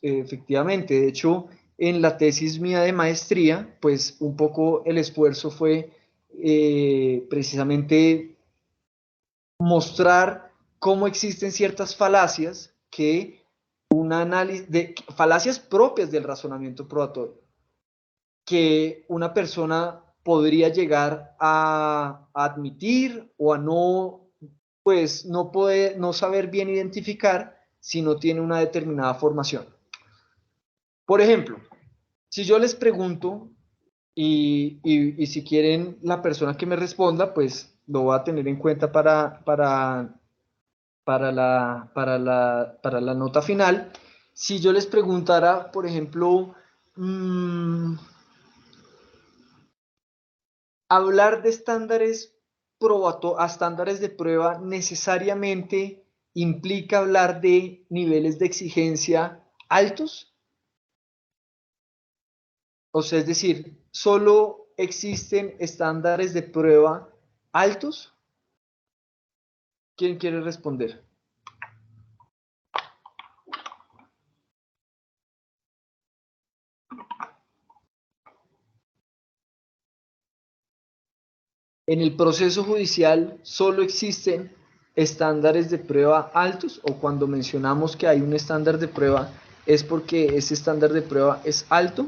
S1: efectivamente. De hecho, en la tesis mía de maestría, pues un poco el esfuerzo fue precisamente mostrar cómo existen ciertas falacias un análisis de falacias propias del razonamiento probatorio, que una persona podría llegar a admitir o a no, pues no saber bien identificar si no tiene una determinada formación. Por ejemplo, Si yo les pregunto y si quieren la persona que me responda, pues lo va a tener en cuenta para la nota final. Si yo les preguntara, por ejemplo, hablar de estándares a estándares de prueba necesariamente implica hablar de niveles de exigencia altos. O sea, es decir, ¿solo existen estándares de prueba altos? ¿Quién quiere responder? ¿En el proceso judicial solo existen estándares de prueba altos, o cuando mencionamos que hay un estándar de prueba es porque ese estándar de prueba es alto?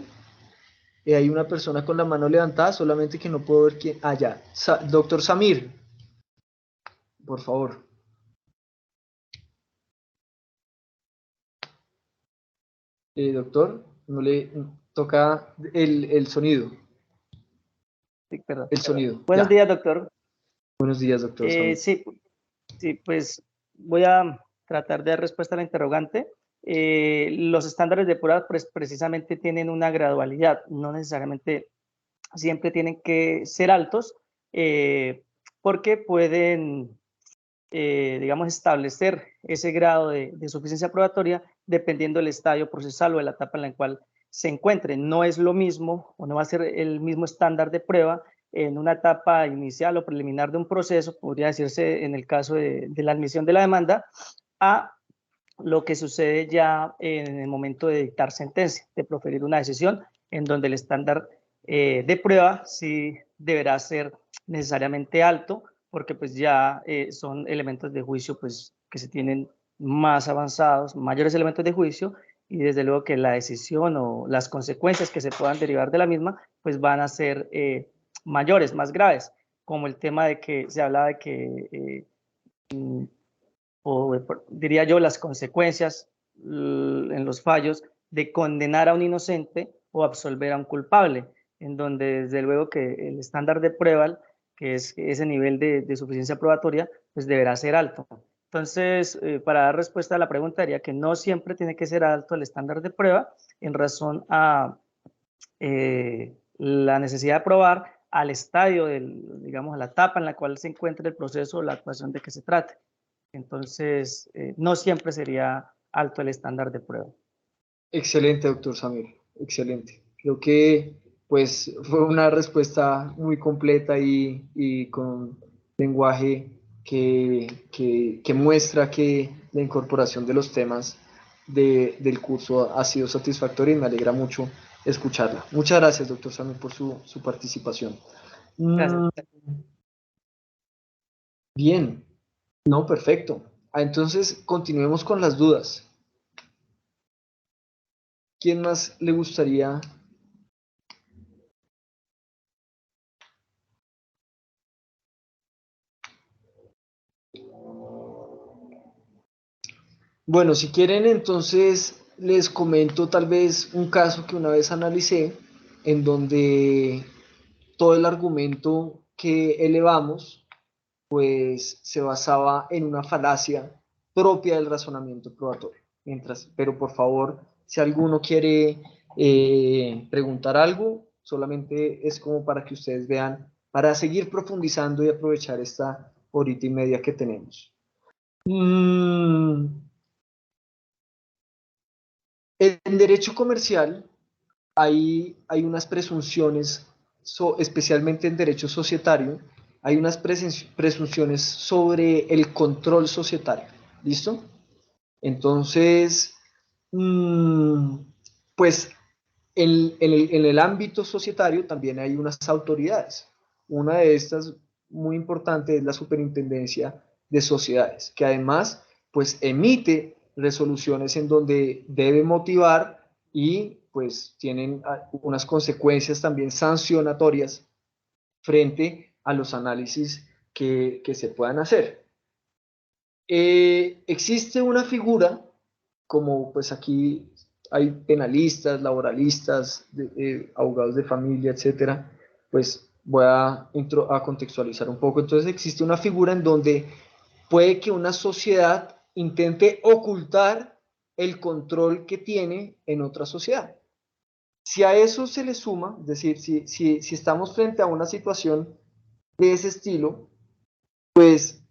S1: Hay una persona con la mano levantada, solamente que no puedo ver quién. Ah, ya. Doctor Samir, por favor. Doctor, no le toca el sonido.
S4: Sí, perdón.
S1: El sonido.
S4: Buenos
S1: Ya.
S4: días, doctor.
S1: Buenos días, doctor Samir.
S4: Sí, pues voy a tratar de dar respuesta a la interrogante. Los estándares de prueba pues, precisamente tienen una gradualidad, no necesariamente siempre tienen que ser altos, porque pueden, digamos, establecer ese grado de suficiencia probatoria dependiendo del estadio procesal o de la etapa en la cual se encuentre. No es lo mismo o no va a ser el mismo estándar de prueba en una etapa inicial o preliminar de un proceso, podría decirse en el caso de la admisión de la demanda, a lo que sucede ya en el momento de dictar sentencia, de proferir una decisión, en donde el estándar de prueba sí deberá ser necesariamente alto, porque pues ya son elementos de juicio pues, que se tienen más avanzados, mayores elementos de juicio, y desde luego que la decisión o las consecuencias que se puedan derivar de la misma, pues van a ser mayores, más graves, como el tema de que se habla de que o diría yo, las consecuencias en los fallos de condenar a un inocente o absolver a un culpable, en donde desde luego que el estándar de prueba, que es ese nivel de suficiencia probatoria, pues deberá ser alto. Entonces, para dar respuesta a la pregunta, diría que no siempre tiene que ser alto el estándar de prueba en razón a la necesidad de probar al estadio, digamos, a la etapa en la cual se encuentra el proceso o la actuación de que se trate. Entonces, no siempre sería alto el estándar de prueba.
S1: Excelente, doctor Samir. Excelente. Creo que pues fue una respuesta muy completa y con lenguaje que muestra que la incorporación de los temas del curso ha sido satisfactoria y me alegra mucho escucharla. Muchas gracias, doctor Samir, por su participación.
S4: Gracias.
S1: Bien, no, perfecto. Entonces, continuemos con las dudas. ¿Quién más le gustaría? Bueno, si quieren, entonces les comento tal vez un caso que una vez analicé, en donde todo el argumento que elevamos, pues se basaba en una falacia propia del razonamiento probatorio. Pero por favor, si alguno quiere preguntar algo, solamente es como para que ustedes vean, para seguir profundizando y aprovechar esta horita y media que tenemos. En derecho comercial hay unas presunciones, especialmente en derecho societario, hay unas presunciones sobre el control societario. ¿Listo? Entonces, pues en el ámbito societario también hay unas autoridades. Una de estas muy importante es la Superintendencia de Sociedades, que además pues emite resoluciones en donde debe motivar y pues tienen unas consecuencias también sancionatorias frente a los análisis que se puedan hacer. Existe una figura, como pues aquí hay penalistas, laboralistas, abogados de familia, etcétera, pues voy a contextualizar un poco. Entonces existe una figura en donde puede que una sociedad intente ocultar el control que tiene en otra sociedad. Si a eso se le suma, es decir, si estamos frente a una situación de ese estilo, pues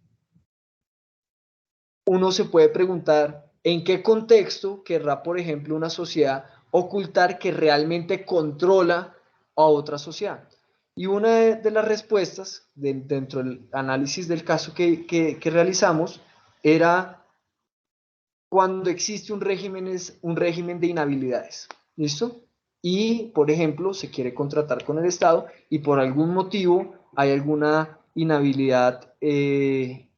S1: uno se puede preguntar en qué contexto querrá, por ejemplo, una sociedad ocultar que realmente controla a otra sociedad. Y una de las respuestas dentro del análisis del caso que realizamos era cuando existe un régimen de inhabilidades. ¿Listo? Y, por ejemplo, se quiere contratar con el Estado y por algún motivo hay alguna inhabilidad que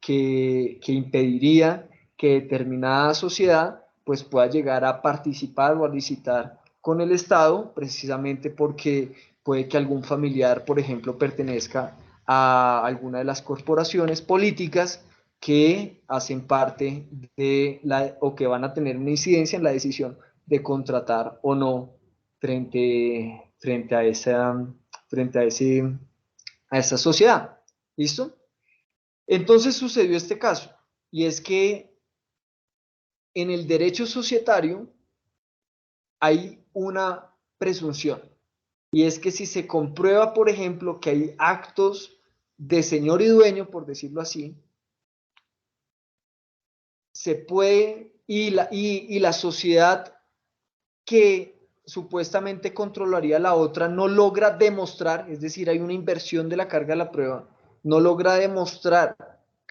S1: impediría que determinada sociedad pues pueda llegar a participar o a licitar con el Estado, precisamente porque puede que algún familiar, por ejemplo, pertenezca a alguna de las corporaciones políticas que hacen parte de o que van a tener una incidencia en la decisión de contratar o no frente a esa sociedad. ¿Listo? Entonces sucedió este caso, y es que en el derecho societario hay una presunción, y es que si se comprueba, por ejemplo, que hay actos de señor y dueño, por decirlo así, se puede, y la sociedad que supuestamente controlaría la otra no logra demostrar, es decir, hay una inversión de la carga de la prueba, no logra demostrar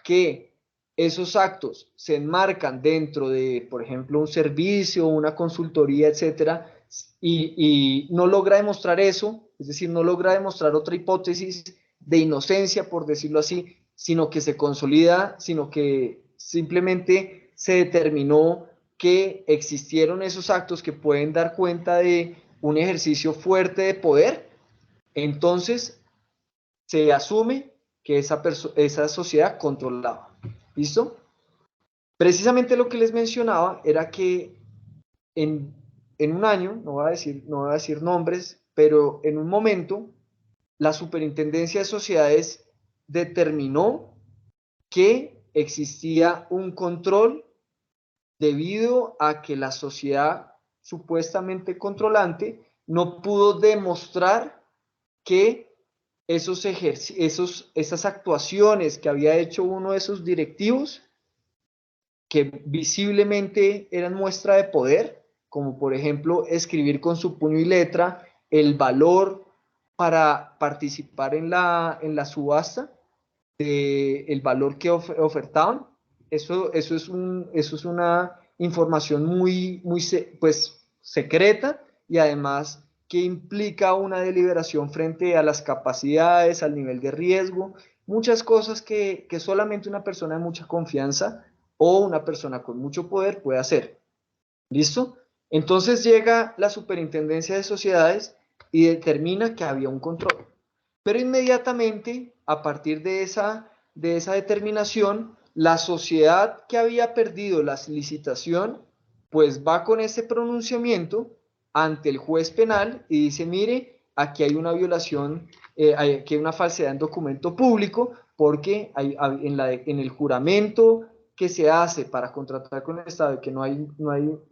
S1: que esos actos se enmarcan dentro de, por ejemplo, un servicio, una consultoría, etcétera, y no logra demostrar eso, es decir, no logra demostrar otra hipótesis de inocencia, por decirlo así, sino que se consolida, sino que simplemente se determinó que existieron esos actos que pueden dar cuenta de un ejercicio fuerte de poder, entonces se asume que esa sociedad controlaba. ¿Listo? Precisamente lo que les mencionaba era que en un año, no voy a decir nombres, pero en un momento, la Superintendencia de Sociedades determinó que existía un control debido a que la sociedad supuestamente controlante no pudo demostrar que esas actuaciones que había hecho uno de esos directivos, que visiblemente eran muestra de poder, como por ejemplo escribir con su puño y letra el valor para participar en la subasta, el valor que ofertaban. Eso es una información muy pues, secreta, y además que implica una deliberación frente a las capacidades, al nivel de riesgo, muchas cosas que solamente una persona de mucha confianza o una persona con mucho poder puede hacer. ¿Listo? Entonces llega la Superintendencia de Sociedades y determina que había un control. Pero inmediatamente, a partir de esa determinación, la sociedad que había perdido la licitación, pues va con ese pronunciamiento ante el juez penal y dice, mire, aquí hay una violación, aquí hay una falsedad en documento público, porque en el juramento que se hace para contratar con el Estado y que no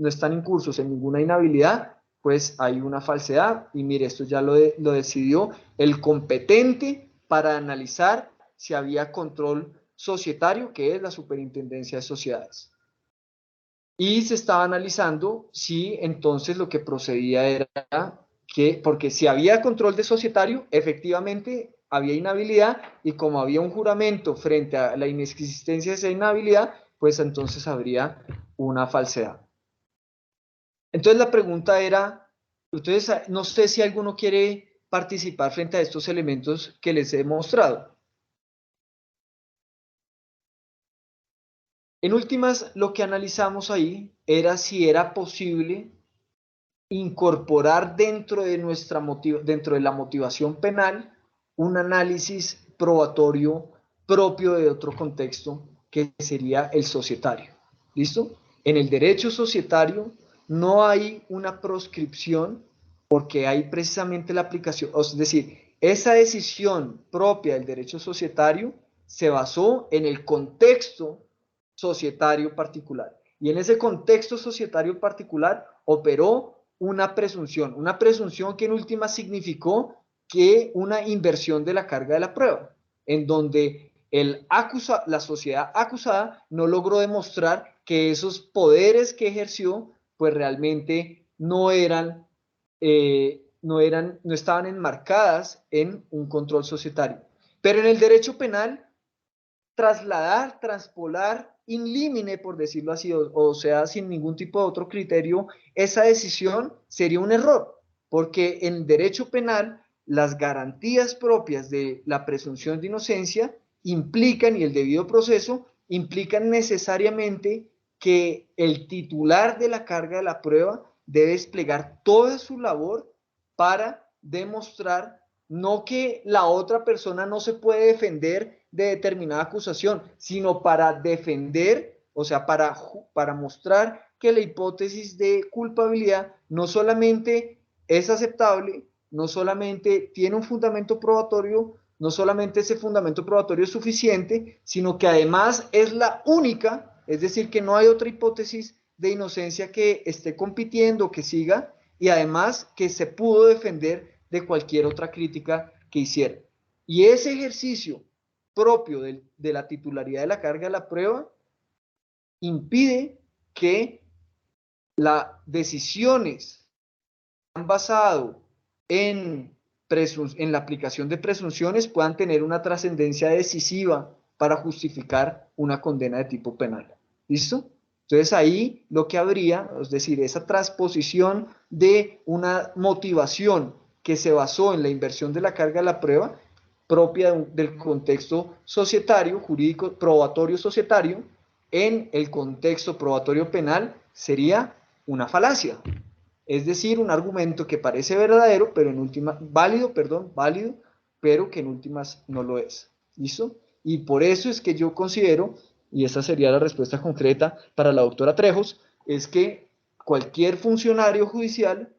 S1: están incursos en ninguna inhabilidad, pues hay una falsedad, y mire, esto ya lo decidió el competente para analizar si había control societario, que es la Superintendencia de Sociedades. Y se estaba analizando si entonces lo que procedía era que, porque si había control de societario, efectivamente había inhabilidad, y como había un juramento frente a la inexistencia de esa inhabilidad, pues entonces habría una falsedad. Entonces la pregunta era, entonces no sé si alguno quiere participar frente a estos elementos que les he mostrado. En últimas, lo que analizamos ahí era si era posible incorporar dentro de la motivación penal un análisis probatorio propio de otro contexto, que sería el societario. ¿Listo? En el derecho societario no hay una proscripción porque hay precisamente la aplicación, es decir, esa decisión propia del derecho societario se basó en el contexto societario particular. Y en ese contexto societario particular operó una presunción que en última significó que una inversión de la carga de la prueba, en donde la sociedad acusada no logró demostrar que esos poderes que ejerció, pues realmente no estaban enmarcadas en un control societario. Pero en el derecho penal, transpolar in limine, por decirlo así, o sea, sin ningún tipo de otro criterio, esa decisión sería un error, porque en derecho penal las garantías propias de la presunción de inocencia implican, y el debido proceso, implican necesariamente que el titular de la carga de la prueba debe desplegar toda su labor para demostrar no que la otra persona no se puede defender de determinada acusación, sino para defender, o sea, para mostrar que la hipótesis de culpabilidad no solamente es aceptable, no solamente tiene un fundamento probatorio, no solamente ese fundamento probatorio es suficiente, sino que además es la única, es decir, que no hay otra hipótesis de inocencia que esté compitiendo, que siga, y además que se pudo defender de cualquier otra crítica que hiciera. Y ese ejercicio propio de la titularidad de la carga de la prueba impide que las decisiones han basado en la aplicación de presunciones puedan tener una trascendencia decisiva para justificar una condena de tipo penal. ¿Listo? Entonces ahí lo que habría, es decir, esa transposición de una motivación que se basó en la inversión de la carga de la prueba propia del contexto societario, jurídico, probatorio societario, en el contexto probatorio penal sería una falacia. Es decir, un argumento que parece verdadero, pero en última, válido, pero que en últimas no lo es. ¿Listo? Y por eso es que yo considero, y esa sería la respuesta concreta para la doctora Trejos, es que cualquier funcionario judicial,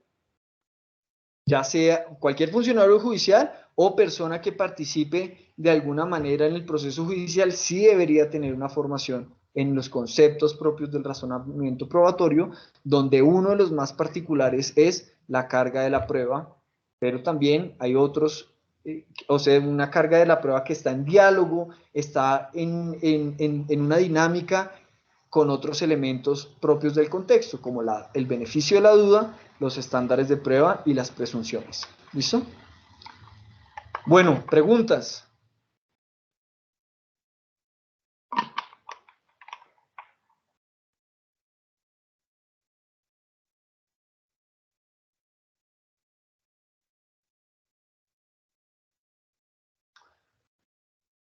S1: ya sea cualquier funcionario judicial o persona que participe de alguna manera en el proceso judicial, sí debería tener una formación en los conceptos propios del razonamiento probatorio, donde uno de los más particulares es la carga de la prueba, pero también hay otros, o sea, una carga de la prueba que está en diálogo, está en una dinámica con otros elementos propios del contexto, como el beneficio de la duda, los estándares de prueba y las presunciones. ¿Listo? Bueno, preguntas.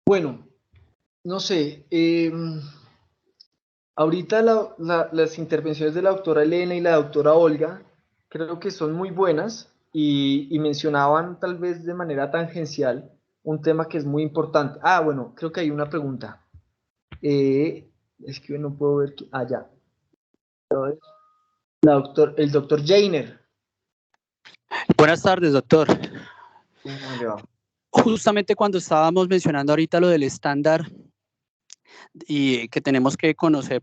S1: Bueno, no sé, ahorita las intervenciones de la doctora Elena y la doctora Olga creo que son muy buenas y mencionaban tal vez de manera tangencial un tema que es muy importante. Ah, bueno, creo que hay una pregunta. Es que no puedo ver. Ya. El doctor Jainer.
S5: Buenas tardes, doctor.
S1: ¿Cómo le va?
S5: Justamente cuando estábamos mencionando ahorita lo del estándar y que tenemos que conocer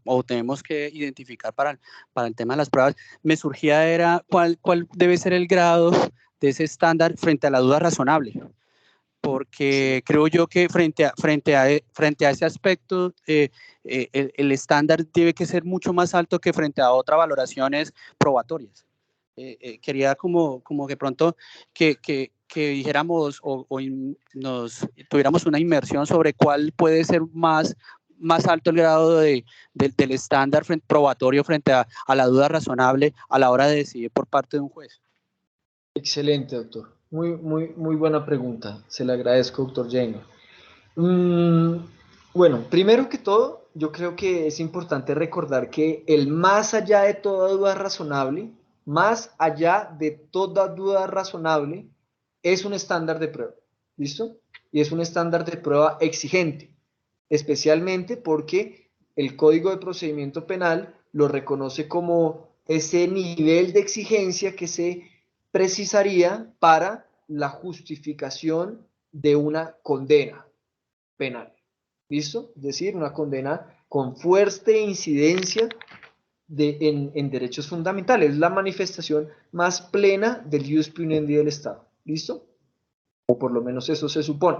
S5: o tenemos que identificar para el tema de las pruebas, me surgía era cuál debe ser el grado de ese estándar frente a la duda razonable. Porque creo yo que frente a ese aspecto, el estándar debe que ser mucho más alto que frente a otras valoraciones probatorias. Quería como que pronto que dijéramos o nos tuviéramos una inmersión sobre cuál puede ser más alto el grado del estándar probatorio frente a la duda razonable a la hora de decidir por parte de un juez.
S1: Excelente, doctor. Muy buena pregunta. Se le agradezco, doctor Jainer. Bueno, primero que todo, yo creo que es importante recordar que el más allá de toda duda razonable, es un estándar de prueba. ¿Listo? Y es un estándar de prueba exigente, especialmente porque el Código de Procedimiento Penal lo reconoce como ese nivel de exigencia que se precisaría para la justificación de una condena penal. ¿Listo? Es decir, una condena con fuerte incidencia en derechos fundamentales, la manifestación más plena del ius puniendi del Estado. ¿Listo? O por lo menos eso se supone.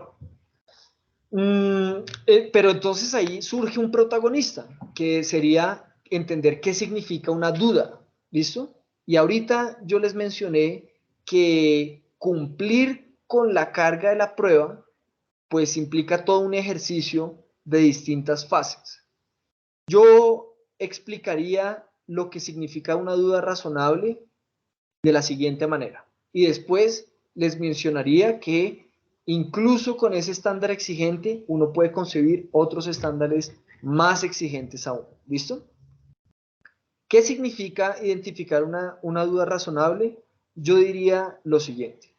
S1: Pero entonces ahí surge un protagonista, que sería entender qué significa una duda. ¿Listo? Y ahorita yo les mencioné que cumplir con la carga de la prueba, pues implica todo un ejercicio de distintas fases. Yo explicaría lo que significa una duda razonable de la siguiente manera. Y después les mencionaría que incluso con ese estándar exigente, uno puede concebir otros estándares más exigentes aún. ¿Listo? ¿Qué significa identificar una duda razonable? Yo diría lo siguiente.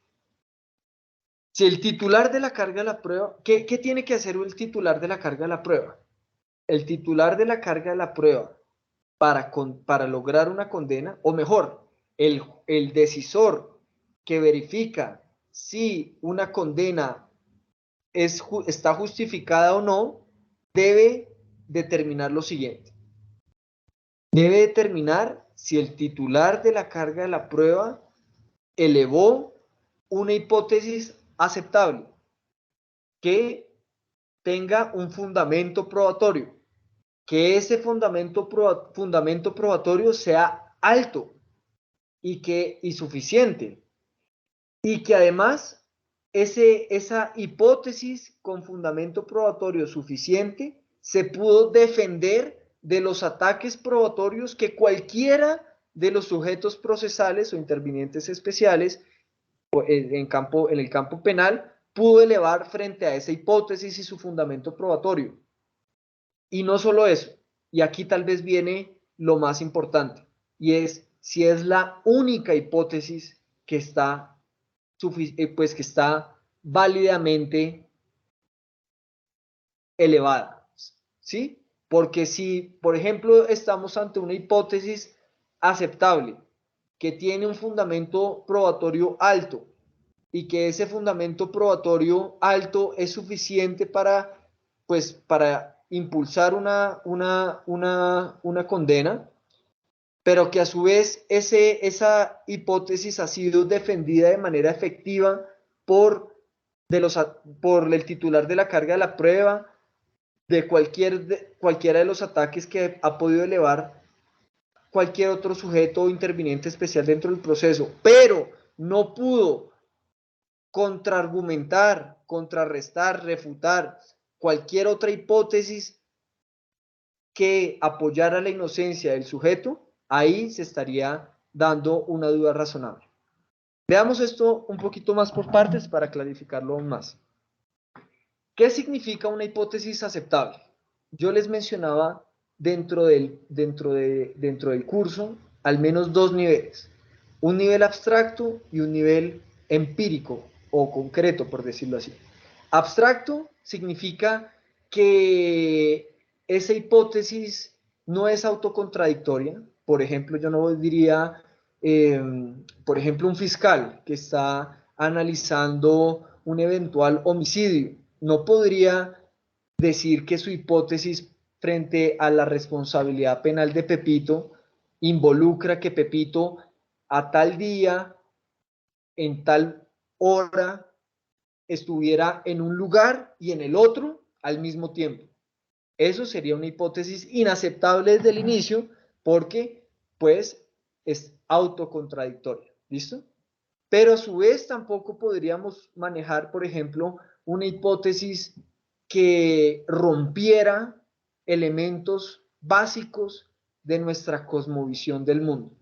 S1: Si el titular de la carga de la prueba, ¿qué tiene que hacer el titular de la carga de la prueba? El titular de la carga de la prueba para lograr una condena, o mejor, el decisor que verifica si una condena está justificada o no, debe determinar lo siguiente. Debe determinar si el titular de la carga de la prueba elevó una hipótesis aceptable que tenga un fundamento probatorio, que ese fundamento probatorio sea alto y suficiente, y que además esa hipótesis con fundamento probatorio suficiente se pudo defender de los ataques probatorios que cualquiera de los sujetos procesales o intervinientes especiales en el campo penal pudo elevar frente a esa hipótesis y su fundamento probatorio. Y no solo eso, y aquí tal vez viene lo más importante, y es si es la única hipótesis que está, que está válidamente elevada, ¿sí? Porque si, por ejemplo, estamos ante una hipótesis aceptable, que tiene un fundamento probatorio alto, y que ese fundamento probatorio alto es suficiente para impulsar una condena, pero que a su vez esa hipótesis ha sido defendida de manera efectiva por el titular de la carga de la prueba, de cualquiera de los ataques que ha podido elevar cualquier otro sujeto o interviniente especial dentro del proceso, pero no pudo contraargumentar, contrarrestar, refutar cualquier otra hipótesis que apoyara la inocencia del sujeto, ahí se estaría dando una duda razonable. Veamos esto un poquito más por partes para clarificarlo aún más. ¿Qué significa una hipótesis aceptable? Yo les mencionaba dentro del curso al menos dos niveles, un nivel abstracto y un nivel empírico o concreto, por decirlo así. Abstracto significa que esa hipótesis no es autocontradictoria. Por ejemplo, yo no diría, por ejemplo, un fiscal que está analizando un eventual homicidio, no podría decir que su hipótesis frente a la responsabilidad penal de Pepito involucra que Pepito a tal día, en tal hora, estuviera en un lugar y en el otro al mismo tiempo. Eso sería una hipótesis inaceptable desde el inicio porque, pues, es autocontradictoria. ¿Listo? Pero a su vez tampoco podríamos manejar, por ejemplo, una hipótesis que rompiera elementos básicos de nuestra cosmovisión del mundo.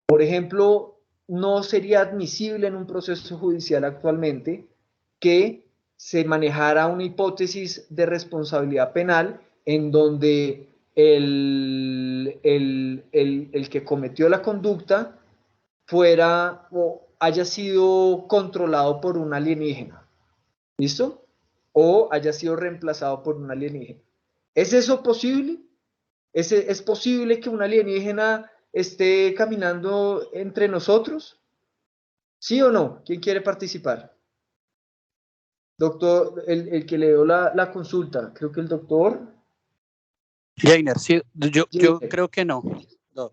S1: Por ejemplo, no sería admisible en un proceso judicial actualmente que se manejara una hipótesis de responsabilidad penal en donde el que cometió la conducta fuera o haya sido controlado por un alienígena. ¿Listo? O haya sido reemplazado por un alienígena. ¿Es eso posible? ¿Es posible que un alienígena esté caminando entre nosotros? ¿Sí o no? ¿Quién quiere participar? Doctor, el que le dio la consulta, creo que el doctor
S5: Jainer, sí, yo
S1: Jainer.
S5: creo que no. No.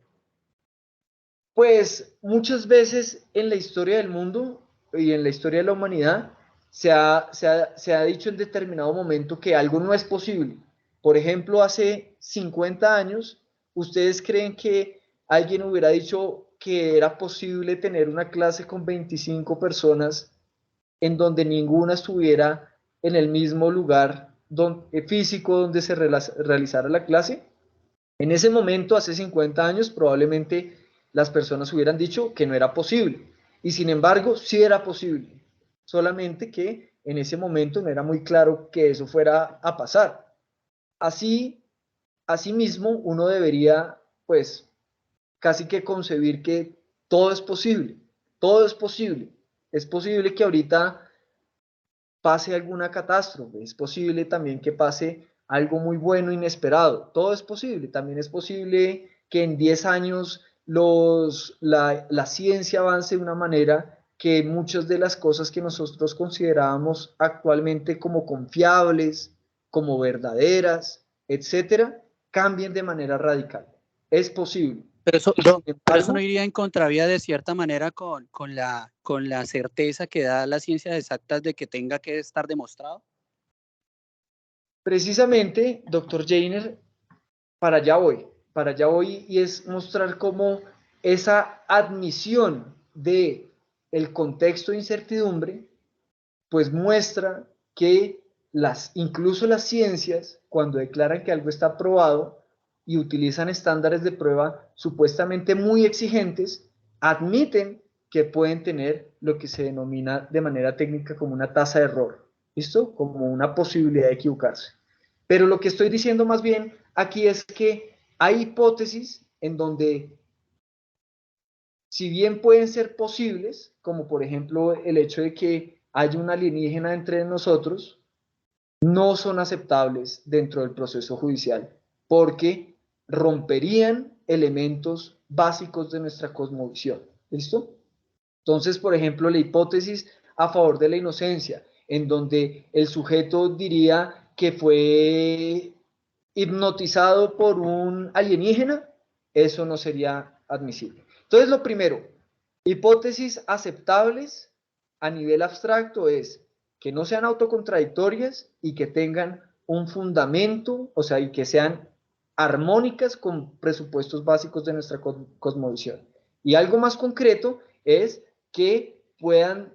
S1: Pues muchas veces en la historia del mundo y en la historia de la humanidad se ha dicho en determinado momento que algo no es posible. Por ejemplo, hace 50 años, ¿ustedes creen que alguien hubiera dicho que era posible tener una clase con 25 personas en donde ninguna estuviera en el mismo lugar físico donde se realizara la clase? En ese momento, hace 50 años, probablemente las personas hubieran dicho que no era posible. Y sin embargo, sí era posible. Solamente que en ese momento no era muy claro que eso fuera a pasar. Asimismo, uno debería, pues, casi que concebir que todo es posible. Todo es posible. Es posible que ahorita pase alguna catástrofe, es posible también que pase algo muy bueno, inesperado, todo es posible, también es posible que en 10 años la ciencia avance de una manera que muchas de las cosas que nosotros considerábamos actualmente como confiables, como verdaderas, etcétera, cambien de manera radical. Es posible.
S5: Pero eso,
S1: Sin
S5: pero eso no
S1: embargo,
S5: iría en contravía de cierta manera con la certeza que da las ciencias exactas de que tenga que estar demostrado.
S1: precisamente, doctor Jainer, para allá voy y es mostrar cómo esa admisión de el contexto de incertidumbre, pues muestra que incluso las ciencias, cuando declaran que algo está probado y utilizan estándares de prueba supuestamente muy exigentes, admiten que pueden tener lo que se denomina de manera técnica como una tasa de error, ¿listo? Como una posibilidad de equivocarse. Pero lo que estoy diciendo más bien aquí es que hay hipótesis en donde, si bien pueden ser posibles, como por ejemplo el hecho de que haya un alienígena entre nosotros, no son aceptables dentro del proceso judicial, porque romperían elementos básicos de nuestra cosmovisión. ¿Listo? Entonces, por ejemplo, la hipótesis a favor de la inocencia, en donde el sujeto diría que fue hipnotizado por un alienígena, eso no sería admisible. Entonces, lo primero, hipótesis aceptables a nivel abstracto es que no sean autocontradictorias y que tengan un fundamento, o sea, y que sean armónicas con presupuestos básicos de nuestra cosmovisión. Y algo más concreto es que puedan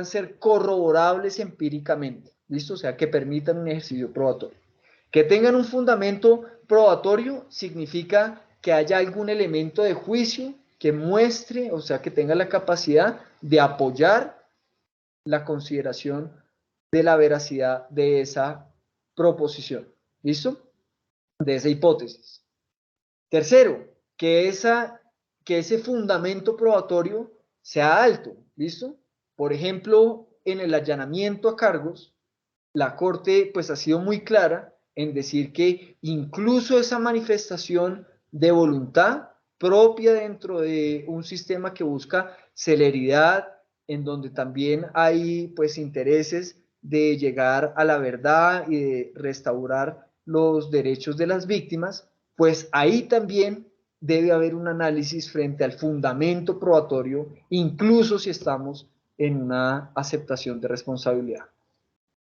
S1: ser corroborables empíricamente, ¿listo? O sea, que permitan un ejercicio probatorio. Que tengan un fundamento probatorio significa que haya algún elemento de juicio que muestre, o sea, que tenga la capacidad de apoyar la consideración de la veracidad de esa proposición, ¿listo? De esa hipótesis. Tercero, que ese fundamento probatorio sea alto, ¿listo? Por ejemplo, en el allanamiento a cargos, la Corte pues ha sido muy clara en decir que incluso esa manifestación de voluntad propia dentro de un sistema que busca celeridad, en donde también hay pues intereses de llegar a la verdad y de restaurar los derechos de las víctimas, pues ahí también debe haber un análisis frente al fundamento probatorio, incluso si estamos en una aceptación de responsabilidad.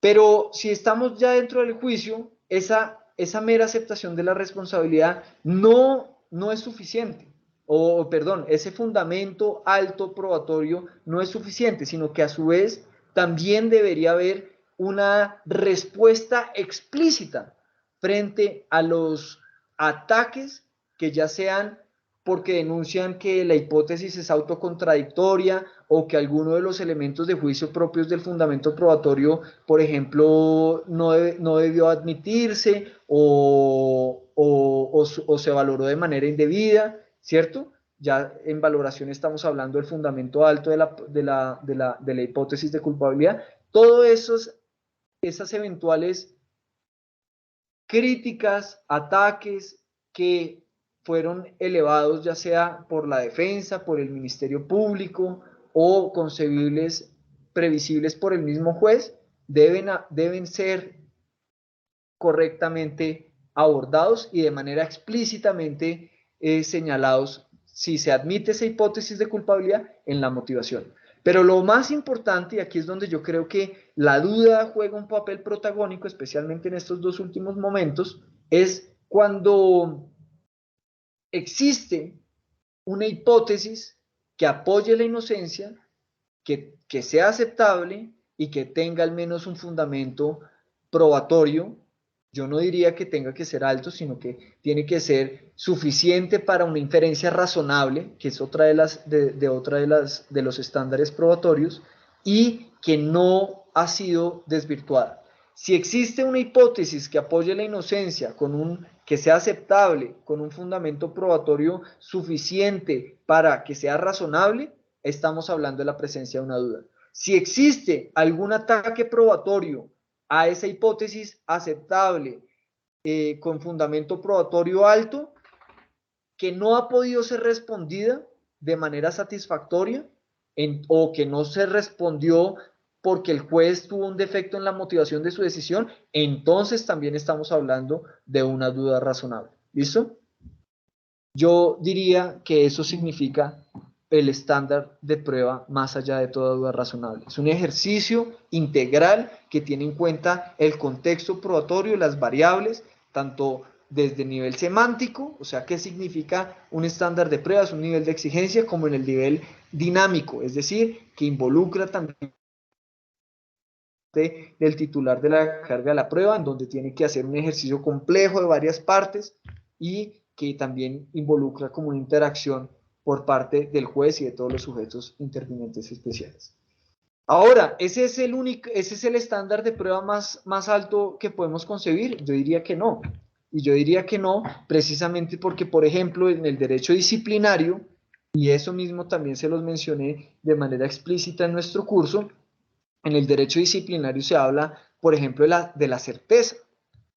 S1: Pero si estamos ya dentro del juicio, esa mera aceptación de la responsabilidad no es suficiente. O, perdón, ese fundamento alto probatorio no es suficiente, sino que a su vez también debería haber una respuesta explícita frente a los ataques que ya sean porque denuncian que la hipótesis es autocontradictoria o que alguno de los elementos de juicio propios del fundamento probatorio, por ejemplo, no debió admitirse o se valoró de manera indebida, ¿cierto? Ya en valoración estamos hablando del fundamento alto de la hipótesis de culpabilidad. Todas esas eventuales críticas, ataques que fueron elevados ya sea por la defensa, por el Ministerio Público o concebibles, previsibles por el mismo juez, deben ser correctamente abordados y de manera explícitamente señalados si se admite esa hipótesis de culpabilidad en la motivación. Pero lo más importante, y aquí es donde yo creo que la duda juega un papel protagónico, especialmente en estos dos últimos momentos, es cuando existe una hipótesis que apoye la inocencia, que sea aceptable y que tenga al menos un fundamento probatorio. Yo no diría que tenga que ser alto, sino que tiene que ser suficiente para una inferencia razonable, que es otra de los estándares probatorios, y que no ha sido desvirtuada. Si existe una hipótesis que apoye la inocencia que sea aceptable, con un fundamento probatorio suficiente para que sea razonable, estamos hablando de la presencia de una duda. Si existe algún ataque probatorio a esa hipótesis aceptable, con fundamento probatorio alto, que no ha podido ser respondida de manera satisfactoria o que no se respondió porque el juez tuvo un defecto en la motivación de su decisión, entonces también estamos hablando de una duda razonable. ¿Listo? Yo diría que eso significa el estándar de prueba más allá de toda duda razonable. Es un ejercicio integral que tiene en cuenta el contexto probatorio, las variables, tanto desde el nivel semántico, o sea, qué significa un estándar de prueba, es un nivel de exigencia, como en el nivel dinámico, es decir, que involucra también del titular de la carga de la prueba, en donde tiene que hacer un ejercicio complejo de varias partes y que también involucra como una interacción por parte del juez y de todos los sujetos intervinientes especiales. Ahora, ¿ese es el estándar de prueba más alto que podemos concebir? Yo diría que no. Y yo diría que no, precisamente porque, por ejemplo, en el derecho disciplinario, y eso mismo también se los mencioné de manera explícita en nuestro curso, en el derecho disciplinario se habla, por ejemplo, de la certeza.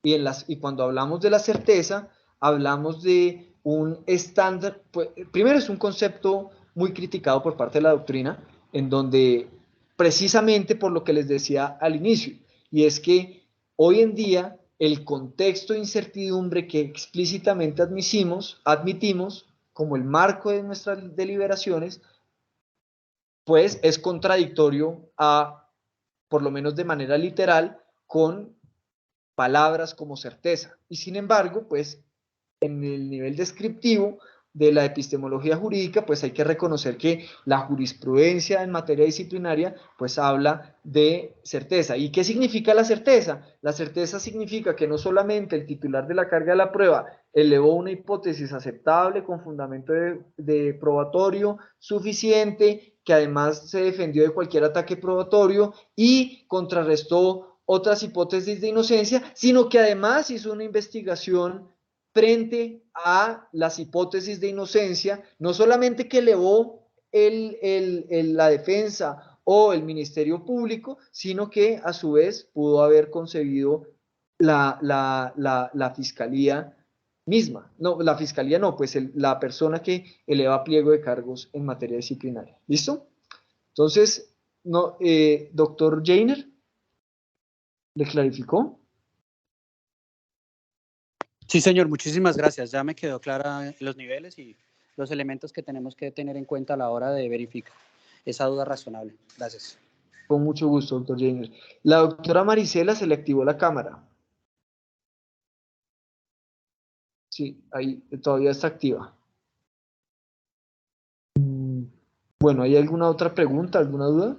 S1: Y cuando hablamos de la certeza, hablamos de un estándar, pues, primero es un concepto muy criticado por parte de la doctrina, en donde precisamente por lo que les decía al inicio, y es que hoy en día el contexto de incertidumbre que explícitamente admitimos como el marco de nuestras deliberaciones, pues es contradictorio por lo menos de manera literal, con palabras como certeza. Y sin embargo, pues en el nivel descriptivo de la epistemología jurídica, pues hay que reconocer que la jurisprudencia en materia disciplinaria, pues habla de certeza. ¿Y qué significa la certeza? La certeza significa que no solamente el titular de la carga de la prueba elevó una hipótesis aceptable con fundamento de probatorio suficiente, que además se defendió de cualquier ataque probatorio y contrarrestó otras hipótesis de inocencia, sino que además hizo una investigación frente a las hipótesis de inocencia, no solamente que elevó la defensa o el Ministerio Público, sino que a su vez pudo haber concebido la Fiscalía misma. No, la Fiscalía no, pues la persona que eleva pliego de cargos en materia disciplinaria. ¿Listo? Entonces, no, doctor Jainer, ¿le clarificó?
S5: Sí, señor, muchísimas gracias. Ya me quedó clara los niveles y los elementos que tenemos que tener en cuenta a la hora de verificar esa duda razonable. Gracias.
S1: Con mucho gusto, doctor Jainer. La doctora Marisela se le activó la cámara. Sí, ahí todavía está activa. Bueno, ¿hay alguna otra pregunta, alguna duda?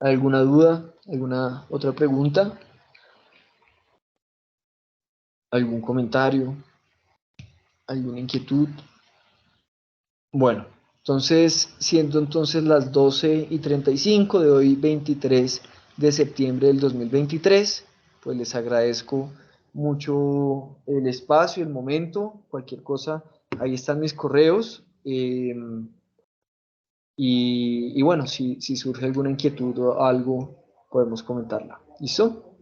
S1: ¿Alguna duda? ¿Alguna otra pregunta? ¿Algún comentario? ¿Alguna inquietud? Bueno, entonces, siendo entonces las 12:35 de hoy, 23 de septiembre del 2023, pues les agradezco mucho el espacio, el momento, cualquier cosa ahí están mis correos. Y bueno, si surge alguna inquietud o algo, podemos comentarla. ¿Listo?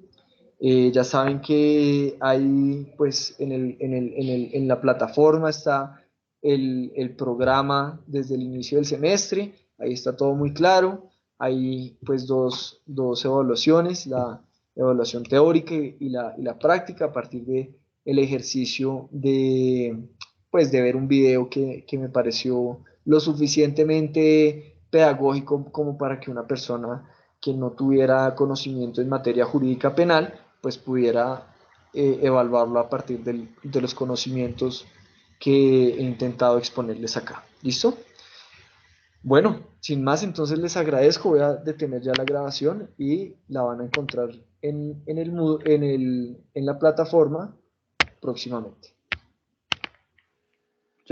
S1: Ya saben que hay, pues, en la plataforma está el programa desde el inicio del semestre. Ahí está todo muy claro. Hay, pues, dos evaluaciones, la evaluación teórica y la práctica a partir de el ejercicio pues, de ver un video que me pareció lo suficientemente pedagógico como para que una persona que no tuviera conocimiento en materia jurídica penal, pues pudiera evaluarlo a partir de los conocimientos que he intentado exponerles acá. ¿Listo? Bueno, sin más, entonces les agradezco. Voy a detener ya la grabación y la van a encontrar en la plataforma próximamente.